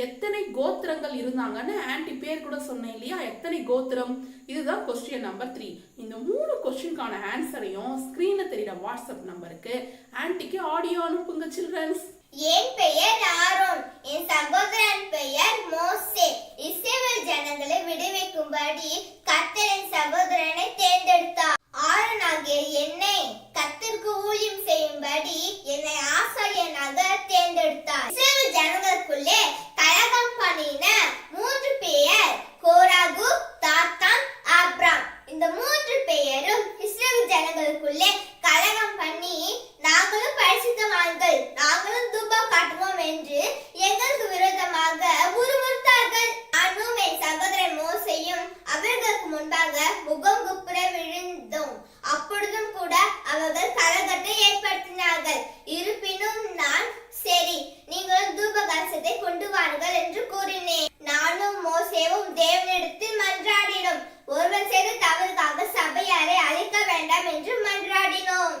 [SPEAKER 3] எத்தனை கோத்திரங்கள் இருந்தாங்கன்னு ஆன்டி பேர் கூட சொன்னேன் இல்லையா? எத்தனை கோத்திரம்? இதுதான் கொஸ்டின் நம்பர் 3. இந்த 3 கொஸ்டினுக்கான ஆன்சரையும் ஸ்கிரீன்ல தெரியுற வாட்ஸ்அப் நம்பருக்கு ஆன்டிக்கு ஆடியோ அனுப்புங்க சில்ட்ரன்ஸ்.
[SPEAKER 2] என் பெயர் ஆரோன், என் சகோதரன் பெயர் மோசே. இஸ்ரவேல் ஜனங்களை விடுவிக்கும்படி கர்த்தர் என் சகோதரனை தேர்ந்தெடுத்தார். ஆரோனாகிய என்னை கர்த்தருக்கு ஊழியம் செய்யும்படி என்னை ஆசாரியனாக தேர்ந்தெடுத்தார். இஸ்ரவேல் ஜனங்களுக்குள்ளே கலகம் பண்ணின 3 பெயர் கோராகு, தாத்தான், ஆப்ராம். இந்த 3 பெயரும் இஸ்ரவேல் ஜனங்களுக்குள்ளே கலகம் பண்ணி நாங்களும் பரிசுத்தவான்கள், நாங்களும் தூபம் காட்டுவோம் என்று எங்களுக்கு விரோதமாக முறுமுறுத்தார்கள். நானும் என் சகோதரன் மோசேயும் அவர்களுக்கு முன்பாக முகம் குப்புற விழுந்தோம். அப்பொழுதும் கூட அவர்கள் கலகத்தை ஏற்படுத்தினார்கள். இருப்பினும் நான், சரி, நீங்களும் தூப கலசத்தை கொண்டு வாருங்கள் என்று கூறினேன். நானும் மோசேவும் தேவனிடத்தில் மன்றாடினோம். ஒருவர் செய்த தவறுக்காக சபையாரை அழிக்க வேண்டாம் என்று மன்றாடினோம்.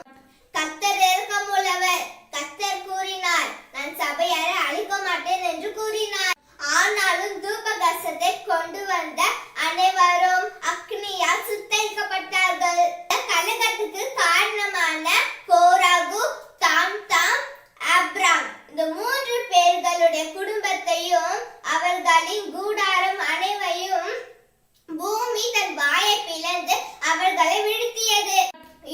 [SPEAKER 2] கர்த்தர் இரக்கமுள்ளவர். கர்த்தர் கூறினார், நான் சபையாரை அழிக்க மாட்டேன் என்று கூறினார். ஆனாலும் தூப கலசத்தை கொண்டு வந்த அனைவரும் அக்னியால் சுட்டரிக்கப்பட்டார்கள். கலகத்துக்கு காரணமான கோராகு, தாம்தாம், ஆப்ராம் இந்த 3 பேர்களுடைய குடும்பத்தையும் அவர்களின் கூடாரம் அனைவையும் பூமி தன் வாயை பிளந்து அவர்களை வீழ்த்தியது.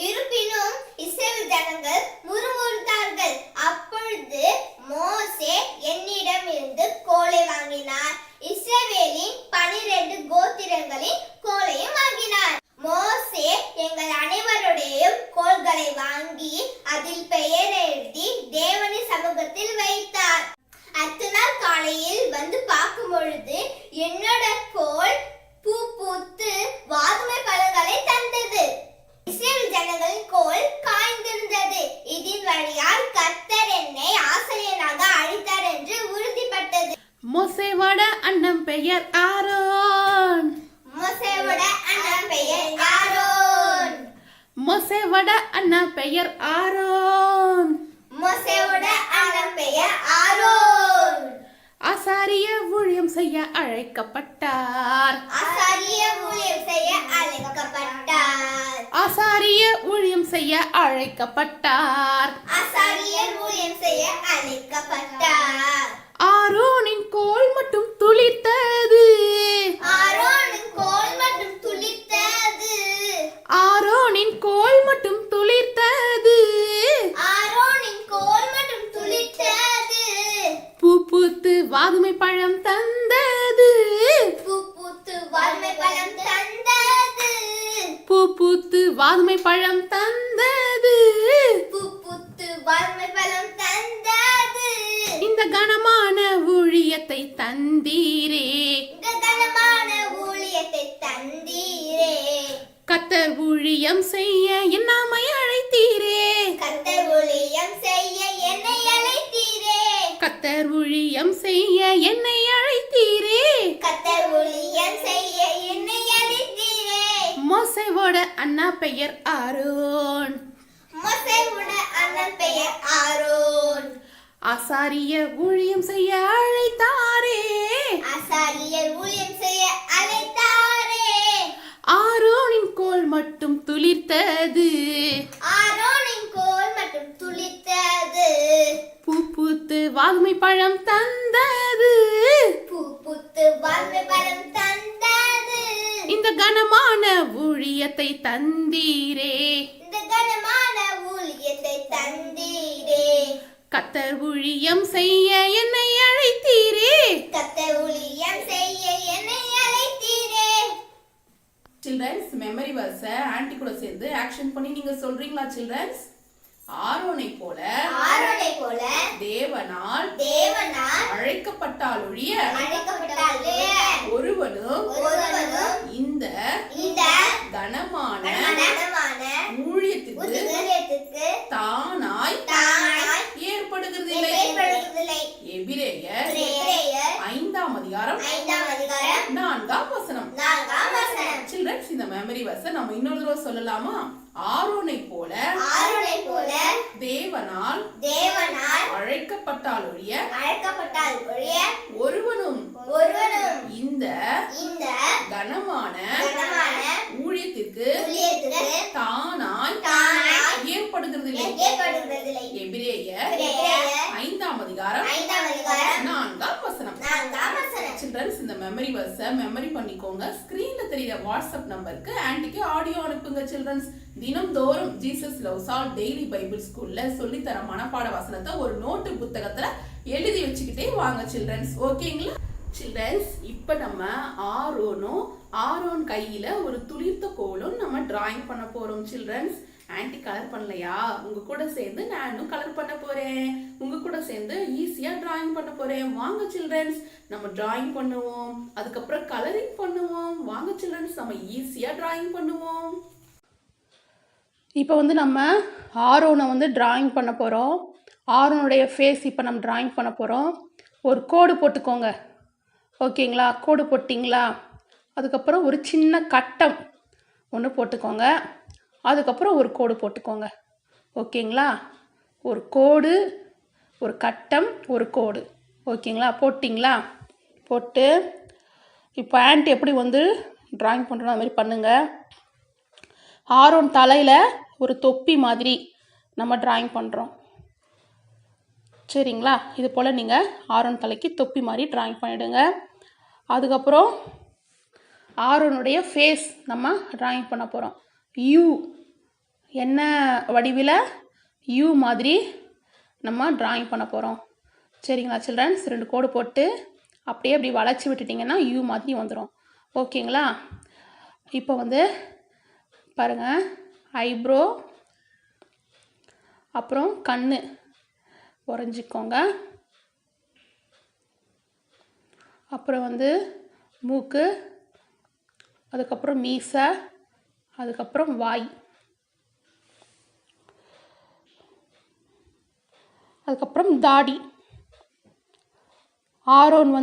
[SPEAKER 2] இருப்பினும் இஸ்ரவேல் ஜனங்கள் முறுமுறுத்தார்கள். அப்பொழுது மோசே என்னிடம் இருந்து கோலை வாங்கினார். இஸ்ரவேலின் 12 கோத்திரங்களின் கோலையும் வாங்கினார். மோசே எங்கள் அனைவருடைய கோல்களை வாங்கி அதில் பெயர் எழுதி தேவனின் சமூகத்தில் வைத்தார். அடுத்த நாள் காலையில் வந்து பார்க்கும் பொழுது என்னோட கோல் பூ பூத்து வாதுமை பழங்களை தந்தது. இஸ்ரவேல் ஜனங்களின் கோல் காய்ந்திருந்தது. இதன் வழியால் கர்த்தர் என்னை ஆசாரியனாக அழைத்தார் என்று உறுதிப்பட்டது.
[SPEAKER 1] மோசேவோட அண்ணன் பெயர் ஆரோன்.
[SPEAKER 2] மோசேவோட அண்ணன் பெயர் ஆரோன்.
[SPEAKER 1] மோசேவோட அண்ணன் பெயர் ஆரோன்.
[SPEAKER 2] மோசேவோட அண்ணன் பெயர் ஆரோன்.
[SPEAKER 1] ஆசாரிய ஊழியம் செய்ய அழைக்கப்பட்டார்.
[SPEAKER 2] ஆசாரிய ஊழியம் செய்ய அழைக்கப்பட்டார்.
[SPEAKER 1] ஆசாரிய ஊழியம் செய்ய அழைக்கப்பட்டார்.
[SPEAKER 2] ஆசாரிய ஊழியம் செய்ய அழைக்கப்பட்டார்.
[SPEAKER 1] ஆரோனின் கோல் மட்டும் துளிர்த்தது.
[SPEAKER 2] ஆரோனின் கோல் மட்டும் துளிர்த்தது.
[SPEAKER 1] ஆரோனின் கோல் மட்டும் துளிர்த்தது.
[SPEAKER 2] ஆரோனின் கோல் மட்டும் துளிர்த்தது.
[SPEAKER 1] பூ பூத்து வாதுமை பழம் தந்தது.
[SPEAKER 2] பூ பூத்து வாதுமை பழம் தந்தது.
[SPEAKER 1] பூ பூத்து வாதுமை பழம் தந்தது.
[SPEAKER 2] பூ பூத்து வாதுமை பழம் தந்தது.
[SPEAKER 1] இந்த கனமான ஊழியத்தை தந்தீரே.
[SPEAKER 2] இந்த கனமான ஊழியத்தை தந்தீரே.
[SPEAKER 1] கர்த்தர் ஊழியம் செய்ய என்னை அழைத்தீரே.
[SPEAKER 2] கர்த்தர் ஊழியம் செய்ய என்னை அழைத்தீரே.
[SPEAKER 1] கர்த்தர் ஊழியம் செய்ய என்னை அழைத்தீரே.
[SPEAKER 2] கர்த்தர் ஊழியம் செய்ய என்னை அழைத்தீரே.
[SPEAKER 1] மோசேவோட அண்ணா பெயர் ஆரோன்.
[SPEAKER 2] மோசேவோட அண்ணன் பெயர் ஆரோன்.
[SPEAKER 1] ஆசாரிய ஊழியம் செய்ய அழைத்தாரே.
[SPEAKER 2] ஆசாரியர் ஊழியம் செய்ய அழைத்தாரே.
[SPEAKER 1] ஆரோனின் கோல் மட்டும் துளிர்த்தது.
[SPEAKER 2] ஆரோனின் கோல் மட்டும் துளிர்த்தது.
[SPEAKER 1] பூ பூத்து வாதுமை பழம் தந்தது.
[SPEAKER 2] பூ பூத்து வாழ்வு பலம் தந்தது.
[SPEAKER 1] இந்த கனமான ஊழியத்தை தந்தீரே,
[SPEAKER 2] இந்த கனமான ஊழியத்தை தந்தீரே.
[SPEAKER 1] கத்தர் ஊழியம் செய்ய என்னை அழைத்தீரே.
[SPEAKER 2] கர்த்தர் ஊழியம் செய்ய என்னை அழைத்தீரே.
[SPEAKER 1] சில்ட்ரன்ஸ் மெமரி வர்ஸ ஆன்ட்டி கூட சேர்ந்து ஆக்ஷன் பண்ணி நீங்க சொல்றீங்களா சில்ட்ரன்ஸ்? ஆரோனை போல தேவனால் அழைக்கப்பட்டால் ஒழிய ஒருவனும் இந்த கனமான ஊழியத்திற்கு தானாய் ஏற்படுகிறதில்லை. எபிரேயர் 5ஆம் அதிகாரம் 4ஆம் வசனம். சில்ட்ரன்ஸ் இந்த மெமரி வர்ஸ நம்ம இன்னொரு தடவை சொல்லலாமா? ஆரோனை போல தேவனால் அழைக்கப்பட்டால் ஒழிய ஒருவனும் இந்த கனமான ஊழியத்திற்கு தானாய் ஏற்படுகிறதில்லை. எபிரேயர் 5ஆம் அதிகாரம் 4ஆம் வசனம். சில்ட்ரன்ஸ் இந்த மெமரி வர்ஸ மெமரி பண்ணிக்கோங்க. ஸ்கிரீன்ல தெரியுற வாட்ஸ்அப் நம்பருக்கு ஆன்ட்டிக்கு ஆடியோ அனுப்புங்க சில்ட்ரன்ஸ். தினம்தோறும் Jesus loves all daily Bible ஸ்கூல்ல சொல்லித்தர மனப்பாட வசனத்தை ஒரு நோட்டு புத்தகத்துல எழுதி வச்சுக்கிட்டே வாங்க சில்ட்ரன்ஸ். ஓகேங்களா சில்ட்ரன்ஸ்? இப்ப நம்ம ஆரோன் கையில ஒரு துளிர்த்த கோலும் நம்ம டிராயிங் பண்ண போறோம் சில்ட்ரன்ஸ். ஆன்ட்டி கலர் பண்ணலையா? உங்க கூட சேர்ந்து நானும் கலர் பண்ண போறேன். உங்க கூட சேர்ந்து ஈஸியா டிராயிங் பண்ண போறேன். வாங்க சில்ட்ரன்ஸ் நம்ம டிராயிங் பண்ணுவோம். அதுக்கப்புறம் கலரிங் பண்ணுவோம். வாங்க சில்ட்ரன்ஸ் நம்ம ஈஸியா டிராயிங் பண்ணுவோம். இப்போ நம்ம ஆரோனை டிராயிங் பண்ண போகிறோம். ஆரோனுடைய ஃபேஸ் இப்போ நம்ம டிராயிங் பண்ண போகிறோம். ஒரு கோடு போட்டுக்கோங்க. ஓகேங்களா? கோடு போட்டிங்களா? அதுக்கப்புறம் ஒரு சின்ன கட்டம் ஒன்று போட்டுக்கோங்க. அதுக்கப்புறம் ஒரு கோடு போட்டுக்கோங்க. ஓகேங்களா? ஒரு கோடு, ஒரு கட்டம், ஒரு கோடு. ஓகேங்களா? போட்டிங்களா? போட்டு இப்போ ஆன்ட்டி எப்படி டிராயிங் பண்ணுறோம் அது மாதிரி பண்ணுங்கள். ஆரோன் தலையில் ஒரு தொப்பி மாதிரி நம்ம டிராயிங் பண்ணுறோம். சரிங்களா? இது போல் நீங்கள் ஆரோன் தலைக்கு தொப்பி மாதிரி டிராயிங் பண்ணிவிடுங்க. அதுக்கப்புறம் ஆரோனுடைய ஃபேஸ் நம்ம டிராயிங் பண்ண போகிறோம். யூ என்ன வடிவில் யூ மாதிரி நம்ம டிராயிங் பண்ண போகிறோம். சரிங்களா சில்ட்ரன்ஸ்? 2 கோடு போட்டு அப்படியே அப்படி வளைச்சி விட்டுட்டிங்கன்னா யூ மாதிரி வந்துடும். ஓகேங்களா? இப்போ பாருங்கள், ஐப்ரோ, அப்புறம் கண்ணு வரைஞ்சிக்கோங்க. அப்புறம் மூக்கு, அதுக்கப்புறம் மீசை, அதுக்கப்புறம் வாய், அதுக்கப்புறம் தாடி. ஆரோன்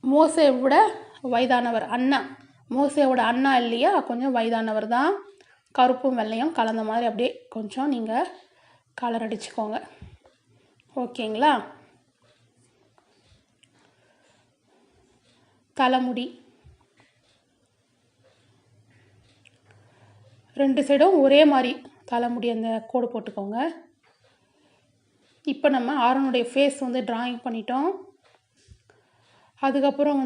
[SPEAKER 1] மோசேயை விட வயதானவர், அண்ணா. மோசேயோட அண்ணா இல்லையா? கொஞ்சம் வயதானவர் தான். கருப்பும் வெள்ளையும் கலந்த மாதிரி அப்படியே கொஞ்சம் நீங்கள் கலர் அடிச்சுக்கோங்க. ஓகேங்களா? தலைமுடி 2 சைடும் ஒரே மாதிரி தலைமுடி அந்த கோடு போட்டுக்கோங்க. இப்போ நம்ம ஆரோனுடைய ஃபேஸ் டிராயிங் பண்ணிட்டோம். அதுக்கப்புறம்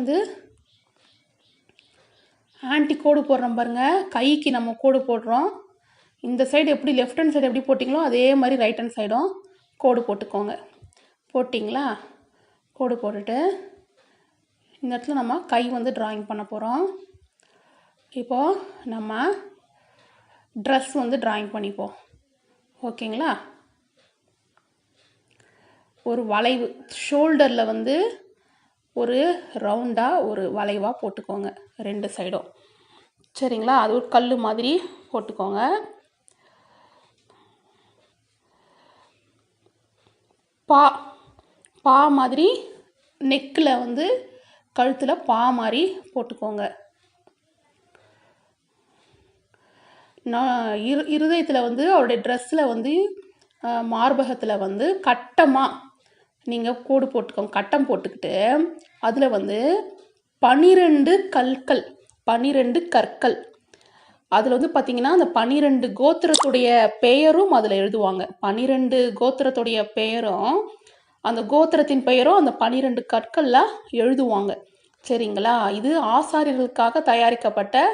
[SPEAKER 1] ஆன்ட்டி கோடு போடுறோம் பாருங்கள். கைக்கு நம்ம கோடு போடுறோம். இந்த சைடு எப்படி லெஃப்ட் ஹேண்ட் சைடு எப்படி போட்டிங்களோ அதே மாதிரி ரைட் ஹேண்ட் சைடும் கோடு போட்டுக்கோங்க. போட்டிங்களா? கோடு போட்டுட்டு இந்த இடத்துல நம்ம கை டிராயிங் பண்ண போகிறோம். இப்போது நம்ம ட்ரெஸ் டிராயிங் பண்ணிப்போம். ஓகேங்களா? ஒரு வளைவு ஷோல்டரில் ஒரு ரவுண்டாக ஒரு வளைவாக போட்டுக்கோங்க 2 சைடும். சரிங்களா? அது ஒரு கல் மாதிரி போட்டுக்கோங்க. பா மாதிரி நெக்கில் கழுத்தில் பா மாதிரி போட்டுக்கோங்க. நான் இருதயத்தில் அவருடைய ட்ரெஸ்ஸில் மார்பகத்தில் கட்டமாக நீங்கள் கோடு போட்டுக்கோங்க. கட்டம் போட்டுக்கிட்டு அதில் 12 கற்கள், 12 கற்கள். அதில் பார்த்திங்கன்னா அந்த 12 கோத்திரத்துடைய பெயரும் அதில் எழுதுவாங்க. 12 கோத்திரத்துடைய பெயரும்
[SPEAKER 3] அந்த கோத்திரத்தின் பெயரும் அந்த 12 கற்களில் எழுதுவாங்க. சரிங்களா? இது ஆசாரியர்களுக்காக தயாரிக்கப்பட்ட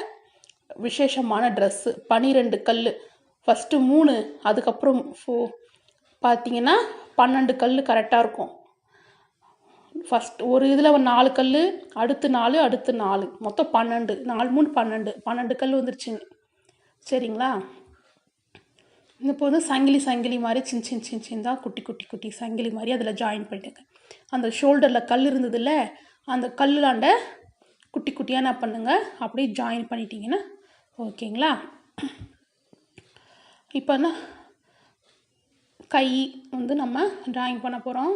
[SPEAKER 3] விசேஷமான ட்ரெஸ்ஸு. 12 கல், ஃபஸ்ட்டு 3, அதுக்கப்புறம் பார்த்தீங்கன்னா 12 கல் கரெக்டாக இருக்கும். ஃபஸ்ட் ஒரு இதில் 4 கல், அடுத்து 4, அடுத்து 4, மொத்தம் 12, 4 3 12, 12 கல் வந்துருச்சுங்க. சரிங்களா? இப்போ வந்து சங்கிலி மாதிரி சின்ன குட்டி குட்டி குட்டி சங்கிலி மாதிரி அதில் ஜாயின் பண்ணிட்டேங்க. அந்த ஷோல்டரில் கல் இருந்ததில்ல, அந்த கல்லாண்ட குட்டி குட்டியாக என்ன பண்ணுங்க, அப்படியே ஜாயின் பண்ணிட்டீங்கன்னா ஓகேங்களா? இப்போ என்ன கை வந்து நம்ம டிராயிங் பண்ண போகிறோம்.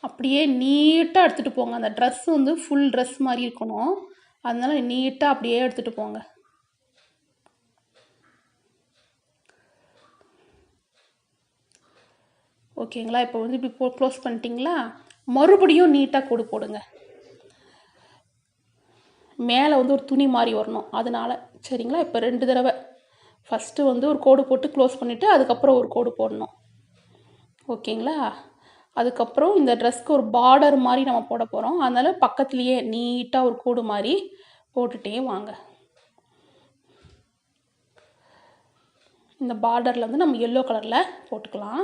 [SPEAKER 3] அப்படியே நீட்டாக எடுத்துகிட்டு போங்க. அந்த ட்ரெஸ் வந்து ஃபுல் ட்ரெஸ் மாதிரி இருக்கணும். அதனால நீட்டாக அப்படியே எடுத்துகிட்டு போங்க. ஓகேங்களா? இப்போ வந்து இப்படி க்ளோஸ் பண்ணிட்டீங்களா? மறுபடியும் நீட்டாக கோடு போடுங்க. மேலே வந்து ஒரு துணி மாதிரி வரணும் அதனால. சரிங்களா? இப்போ 2 தடவை ஃபஸ்ட்டு வந்து ஒரு கோடு போட்டு க்ளோஸ் பண்ணிவிட்டு அதுக்கப்புறம் ஒரு கோடு போடணும். ஓகேங்களா? அதுக்கப்புறம் இந்த ட்ரெஸ்க்கு ஒரு பார்டர் மாதிரி நம்ம போட போகிறோம். அதனால் பக்கத்துலேயே நீட்டாக ஒரு கோடு மாதிரி போட்டுகிட்டே வாங்க. இந்த பார்டரில் வந்து நம்ம எல்லோ கலரில் போட்டுக்கலாம்.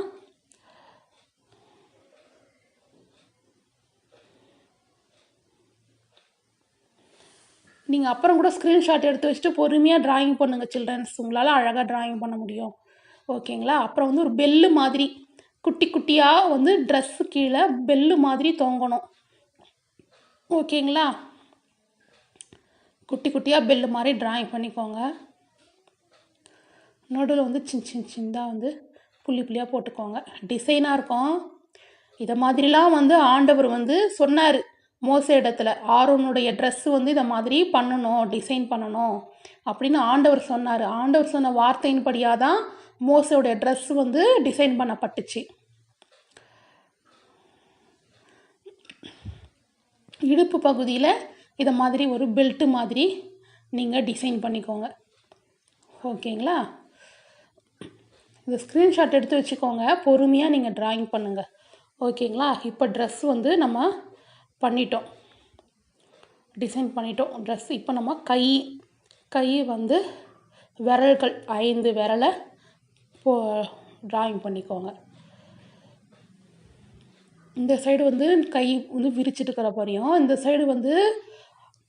[SPEAKER 3] நீங்கள் அப்புறம் கூட ஸ்க்ரீன்ஷாட் எடுத்து வச்சுட்டு பொறுமையாக ட்ராயிங் பண்ணுங்கள் சில்ட்ரன்ஸ். உங்களால் அழகாக ட்ராயிங் பண்ண முடியும். ஓகேங்களா? அப்புறம் வந்து ஒரு பெல்லு மாதிரி குட்டி குட்டியாக வந்து ட்ரெஸ்ஸு கீழே பெல்லு மாதிரி தொங்கணும். ஓகேங்களா? குட்டி குட்டியாக பெல்லு மாதிரி ட்ராயிங் பண்ணிக்கோங்க. நடுவில் வந்து சின்னதாக வந்து புள்ளியாக போட்டுக்கோங்க. டிசைனாக இருக்கும். இதை மாதிரிலாம் வந்து ஆண்டவர் வந்து சொன்னார் மோசே இடத்துல. ஆரோனுடைய ட்ரெஸ்ஸு வந்து இதை மாதிரி பண்ணணும், டிசைன் பண்ணணும் அப்படின்னு ஆண்டவர் சொன்னார். ஆண்டவர் சொன்ன வார்த்தையின்படியாக தான் மோசையோடைய ட்ரெஸ்ஸு வந்து டிசைன் பண்ணப்பட்டுச்சு. இடுப்பு பகுதியில் இதை மாதிரி ஒரு பெல்ட்டு மாதிரி நீங்கள் டிசைன் பண்ணிக்கோங்க. ஓகேங்களா? இந்த ஸ்க்ரீன்ஷாட் எடுத்து வச்சுக்கோங்க. பொறுமையாக நீங்கள் ட்ராயிங் பண்ணுங்கள். ஓகேங்களா? இப்போ ட்ரெஸ் வந்து நம்ம பண்ணிட்டோம், டிசைன் பண்ணிட்டோம் ட்ரெஸ். இப்போ நம்ம கை வந்து விரல்கள் 5 விரலை ட்ராயிங் பண்ணிக்கோங்க. இந்த சைடு வந்து கை வந்து விரிச்சிட்டு இருக்கிற மாதிரியும், இந்த சைடு வந்து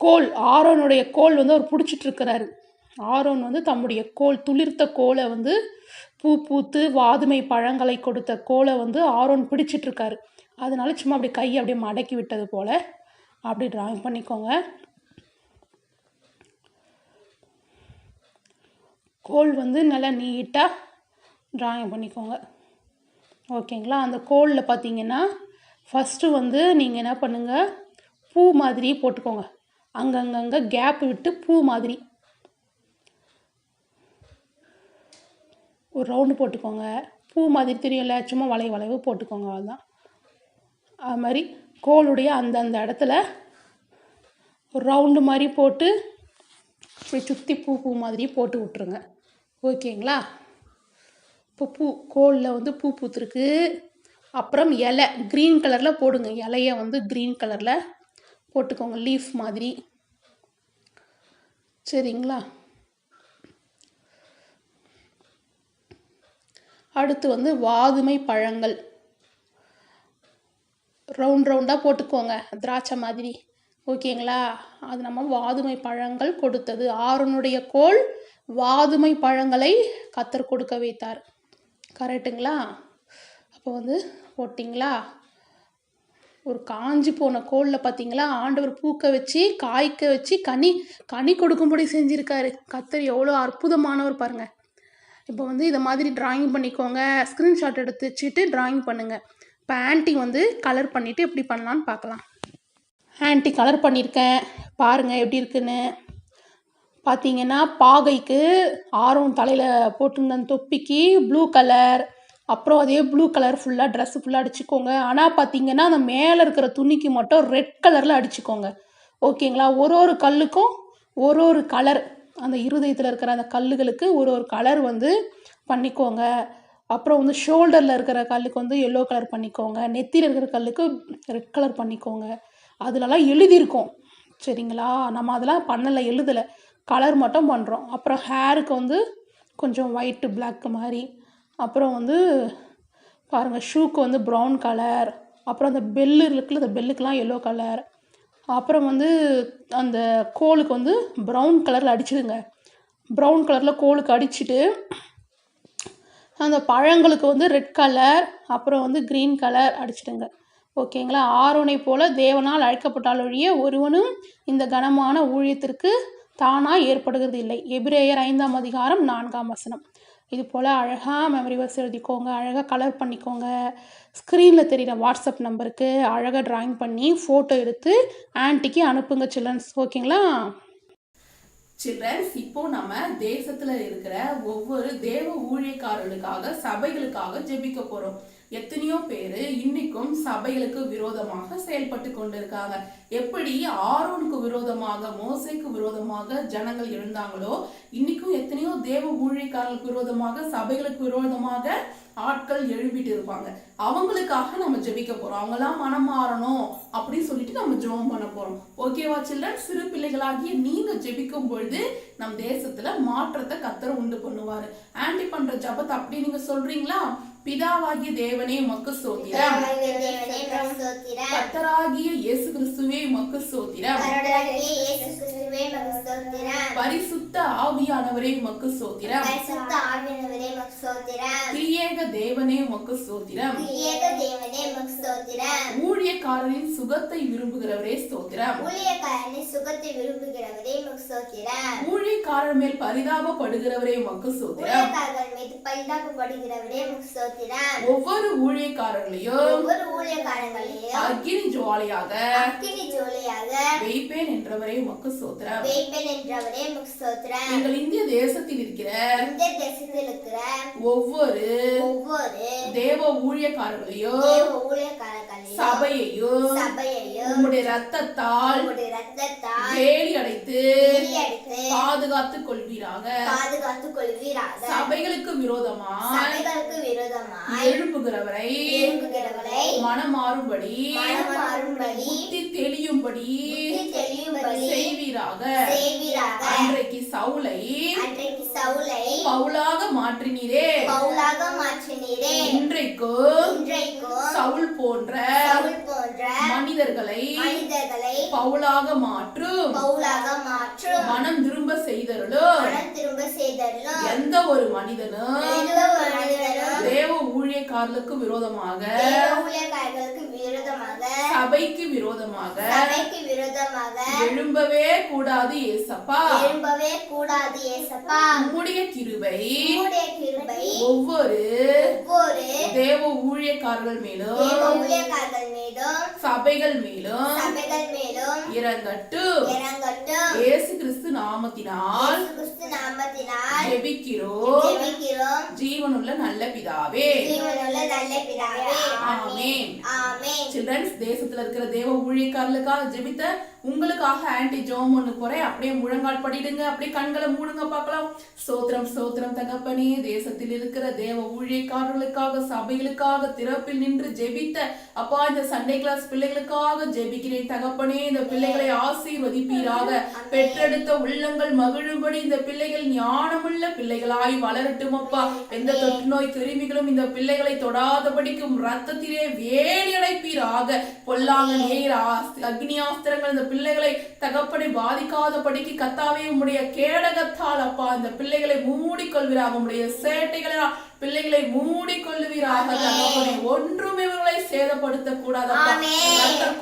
[SPEAKER 3] கோல், ஆரோனுடைய கோல் வந்து அவர் பிடிச்சிட்ருக்கிறாரு. ஆரோன் வந்து தம்முடைய கோல், துளிர்த்த கோலை வந்து பூ பூத்து வாதுமை பழங்களை கொடுத்த கோலை வந்து ஆரோன் பிடிச்சிட்ருக்காரு. அதனால சும்மா அப்படி கையை அப்படியே மடக்கி விட்டது போல் அப்படி ட்ராயிங் பண்ணிக்கோங்க. கோல் வந்து நல்லா நீட்டாக ட்ராயிங் பண்ணிக்கோங்க. ஓகேங்களா? அந்த கோலில் பார்த்தீங்கன்னா ஃபஸ்ட்டு வந்து நீங்கள் என்ன பண்ணுங்கள், பூ மாதிரி போட்டுக்கோங்க. அங்கங்கே கேப் விட்டு பூ மாதிரி ஒரு ரவுண்டு போட்டுக்கோங்க. பூ மாதிரி தெரியும்ல, சும்மா வளைவு போட்டுக்கோங்க. அதுதான். அது மாதிரி கோளுடைய அந்தந்த இடத்துல ஒரு ரவுண்டு மாதிரி போட்டு இப்படி சுற்றி பூ மாதிரி போட்டு விட்ருங்க. ஓகேங்களா? இப்போ கோலில் வந்து பூ பூத்துருக்கு. அப்புறம் இலை க்ரீன் கலரில் போடுங்க. இலையை வந்து க்ரீன் கலரில் போட்டுக்கோங்க, லீஃப் மாதிரி. சரிங்களா? அடுத்து வந்து வாதுமை பழங்கள் ரவுண்டாக போட்டுக்கோங்க, திராட்சை மாதிரி. ஓகேங்களா? அது நம்ம வாதுமை பழங்கள் கொடுத்தது. ஆரோனுடைய கோல் வாதுமை பழங்களை கர்த்தர் கொடுக்க வைத்தார். கரெக்டுங்களா? அப்போ வந்து போட்டிங்களா? ஒரு காஞ்சி போன கோலில் பார்த்தீங்களா, ஆண்டவர் பூக்க வச்சு காய்க்க வச்சு கனி கொடுக்கும்படி செஞ்சுருக்காரு. கர்த்தர் எவ்வளோ அற்புதமானவர் பாருங்கள். இப்போ வந்து இதை மாதிரி ட்ராயிங் பண்ணிக்கோங்க. ஸ்க்ரீன்ஷாட் எடுத்து வச்சுட்டு ட்ராயிங் பண்ணுங்கள். இப்போ ஆன்ட்டி வந்து கலர் பண்ணிவிட்டு எப்படி பண்ணலான்னு பார்க்கலாம். ஆன்ட்டி கலர் பண்ணியிருக்கேன் பாருங்கள் எப்படி இருக்குன்னு. பார்த்தீங்கன்னா பாகைக்கு ஆரோன் தலையில் போட்டிருந்த தொப்பிக்கு ப்ளூ கலர், அப்புறம் அதே ப்ளூ கலர் ஃபுல்லாக ட்ரெஸ்ஸு ஃபுல்லாக அடிச்சுக்கோங்க. ஆனால் பார்த்தீங்கன்னா அந்த மேலே இருக்கிற துணிக்கு மட்டும் ரெட் கலரில் அடிச்சுக்கோங்க. ஓகேங்களா? ஒரு கல்லுக்கும் ஒரு கலர், அந்த இருதயத்தில் இருக்கிற அந்த கல்லுகளுக்கு ஒரு கலர் வந்து பண்ணிக்கோங்க.
[SPEAKER 1] அப்புறம் வந்து ஷோல்டரில் இருக்கிற கல்லுக்கு வந்து எல்லோ கலர் பண்ணிக்கோங்க, நெத்தியில் இருக்கிற கல்லுக்கு ரெட் கலர் பண்ணிக்கோங்க. அதுலலாம் எழுதியிருக்கோம் சரிங்களா. நம்ம அதெல்லாம் பண்ணலை, எழுதலை, கலர் மட்டும் பண்ணுறோம். அப்புறம் ஹேருக்கு வந்து கொஞ்சம் ஒயிட்டு பிளாக் மாதிரி. அப்புறம் வந்து பாருங்கள் ஷூக்கு வந்து ப்ரௌன் கலர். அப்புறம் அந்த பெல்லு இருக்குல்ல, அந்த பெல்லுக்கெலாம் எல்லோ கலர். அப்புறம் வந்து அந்த கோலுக்கு வந்து ப்ரௌன் கலரில் அடிச்சிடுங்க. ப்ரௌன் கலரில் கோலுக்கு அடிச்சுட்டு அந்த பழங்களுக்கு வந்து ரெட் கலர், அப்புறம் வந்து க்ரீன் கலர் அடிச்சிடுங்க. ஓகேங்களா. ஆரோனை போல தேவனால் அழைக்கப்பட்டால் ஒழிய ஒருவனும் இந்த கனமான ஊழியத்திற்கு தானாக ஏற்படுகிறது இல்லை. எபிரேயர் 5ஆம் அதிகாரம் 4ஆம் வசனம். இது போல் அழகாக மெமரி வர்ஸ் எழுதிக்கோங்க, அழகாக கலர் பண்ணிக்கோங்க. ஸ்க்ரீனில் தெரிகிற வாட்ஸ்அப் நம்பருக்கு அழகாக ட்ராயிங் பண்ணி ஃபோட்டோ எடுத்து ஆன்ட்டிக்கு அனுப்புங்க சில்ட்ரன்ஸ். ஓகேங்களா.
[SPEAKER 3] சில்ட்ரன்ஸ், இப்போ நம்ம தேசத்துல இருக்கிற ஒவ்வொரு தேவ ஊழியக்காரர்களுக்காக சபைகளுக்காக ஜெபிக்க போறோம். எத்தனையோ பேரு இன்னைக்கும் சபைகளுக்கு விரோதமாக செயல்பட்டு கொண்டிருக்காங்க. எப்படி ஆரோனுக்கு விரோதமாக, மோசேக்கு விரோதமாக ஜனங்கள் எழுந்தாங்களோ, இன்னைக்கும் எத்தனையோ தேவ ஊழியக்காரர்களுக்கு விரோதமாக, சபைகளுக்கு விரோதமாக ஆட்கள் எழுப்பிட்டு இருப்பாங்க. அவங்களுக்காக நம்ம ஜெபிக்க போறோம். அவங்கெல்லாம் மனம் மாறணும் அப்படின்னு சொல்லிட்டு நம்ம ஜெபம் பண்ண போறோம். ஓகேவா சில்ட்ரன்? சிறு பிள்ளைகளாகிய நீங்க ஜெபிக்கும் பொழுது நம் தேசத்துல மாற்றத்தை கர்த்தர் உண்டு பண்ணுவாரு. ஆன்ட்டி பண்ற ஜபத்தை அப்படி நீங்க சொல்றீங்களா? பிதாவாகிய தேவனே உமக்கு ஸ்தோத்திரம், கர்த்தராகிய இயேசு கிறிஸ்துவே உமக்கு ஸ்தோத்திரம், பரிசுத்த ஆவியானவரே உமக்கு ஸ்தோத்திரம், திரியேக தேவனே உமக்கு ஸ்தோத்திரம், ஊழியக்காரரின் சுகத்தை விரும்புகிறவரே ஸ்தோத்திரம், ஊழியக்காரர் மேல் பரிதாபப்படுகிறவரே உமக்கு ஸ்தோத்திரம், ஒவ்வொரு ஊழியக்காரர்களையும் அக்கினி ஜுவாலையாக வைப்பேன் என்றவரே உமக்கு ஸ்தோத்திரம். எங்கள் இந்திய தேசத்தில் இருக்கிற ஒவ்வொரு தேவ ஊழியக்காரர்களையும் சபையையும் உம்முடைய ரத்தத்தால் வேலி அடைத்து பாதுகாத்துக் கொள்வீராக. சபைகளுக்கு விரோதமாய் எழுப்புகிறவரை மனமாறும்படி புத்தி தெளியும்படி செய்வீராக. அன்றைக்கு சவுலை பவுலாக மாற்றினீரே, இன்றைக்கு சவுல் போன்ற மனிதர்களை பவுலாக மாற்றும், மனம் திரும்ப செய்தருளும். எந்த ஒரு மனிதனும் தேவ ஊழியக்காரர்களுக்கு விரோதமாக, சபைக்கு விரோதமாக எழும்பவே கூடாது ஏசப்பா. உம்முடைய கிருபை ஒவ்வொரு தேவ ஊழியக்காரர்கள் மேலும் சபைகள் மேலும் இறங்கட்டும். இயேசு கிறிஸ்து நாமத்தினால் ஜெபிக்கிறோம் ஜீவனுள்ள நல்ல பிதாவே. ஆமென். சில்ட்ரன்ஸ், தேசத்துல இருக்கிற தேவ ஊழியக்காரர்களுக்காக ஜெபித்த உங்களுக்காக ஆன்ட்டி ஜெபம் பண்ண போறேன். அப்படியே முழங்கால் படிடுங்க, அப்படியே கண்களை மூடுங்க பார்க்கலாம். ஸ்தோத்திரம் ஸ்தோத்திரம் தகப்பனே. தேசத்தில் இருக்கிற தேவ ஊழியக்காரர்களுக்காக சபைகளுக்காக திறப்பில் நின்று ஜெபித்த அப்பா இந்த சண்டே கிளாஸ் பிள்ளைகளுக்காக ஜெபிக்கிறேன் தகப்பனே. இந்த பிள்ளைகளை ஆசீர்வதிப்பீராக. பெற்றெடுத்த உள்ளங்கள் மகிழும்படி இந்த பிள்ளைகள் ஞானமுள்ள பிள்ளைகளாய் வளரட்டும் அப்பா. எந்த தொற்று நோய் கிருமிகளும் இந்த பிள்ளைகளை தொடாதபடிக்கும் ரத்தத்திலே வேலி அடைப்பீராக. பொல்லாங்க நேர் அக்னியாஸ்திரங்கள் இந்த பிள்ளைகளை தகப்பனை பாதிக்காதபடிக்கு கத்தாவே உம்முடைய கேடகத்தால் அப்பா இந்த பிள்ளைகளை மூடிக்கொள்வீராக. உம்முடைய சேட்டைகளால் பிள்ளைகளை மூடிக்கொள்ளுவீராக. ஒன்றும் இவர்களை சேதப்படுத்த கூடாதப்பா.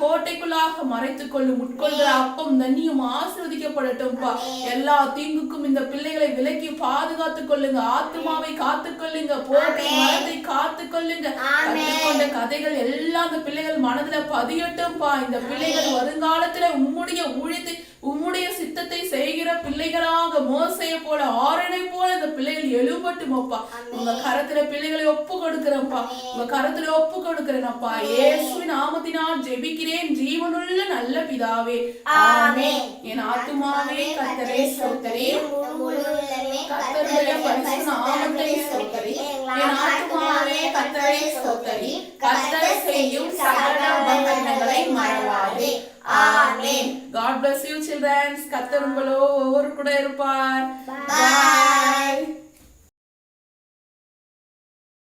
[SPEAKER 3] கோட்டைக்குள்ளாக மறைத்துக் கொள்ளும். உட்கொள்கிற அப்பம் தண்ணியும் ஆசீர்வதிக்கப்படட்டும்பா. எல்லா தீங்குக்கும் இந்த பிள்ளைகளை விலக்கி பாதுகாத்துக் கொள்ளுங்க. ஆத்மாவை காத்துக் கொள்ளுங்க, போட்டி மனதை காத்துக் கொள்ளுங்க. கற்றுக்கொண்ட கதைகள் எல்லாம் இந்த பிள்ளைகள் மனதுல பதியட்டும்பா. இந்த பிள்ளைகள் வருங்காலத்துல உம்முடைய ஊழியத்தை உம்முடைய சித்தத்தை செய்கிற பிள்ளைகளாக மோசையை போல ஆரணை போல இந்த பிள்ளைகள் எழும்பட்டும் அப்பா. உங்க கரத்துல பிள்ளைகளை ஒப்பு கொடுக்கிறேன்ப்பா. உங்க கரத்துல ஒப்பு கொடுக்கிறேன்ப்பா. இயேசுவின் நாமத்தினால் ஜெபிக்கிறேன் ஜீவனுள்ள நல்ல பிதாவே. ஆமென். என் ஆத்துமாவே கர்த்தரை ஸ்தோத்திரி, கர்த்தருடைய பரிசுத்த நாமத்தை ஸ்தோத்திரி. என் ஆத்துமா
[SPEAKER 1] bless you children. கர்த்தர் உங்களோ ஒவ்வொரு கூட இருப்பார்.
[SPEAKER 2] Bye.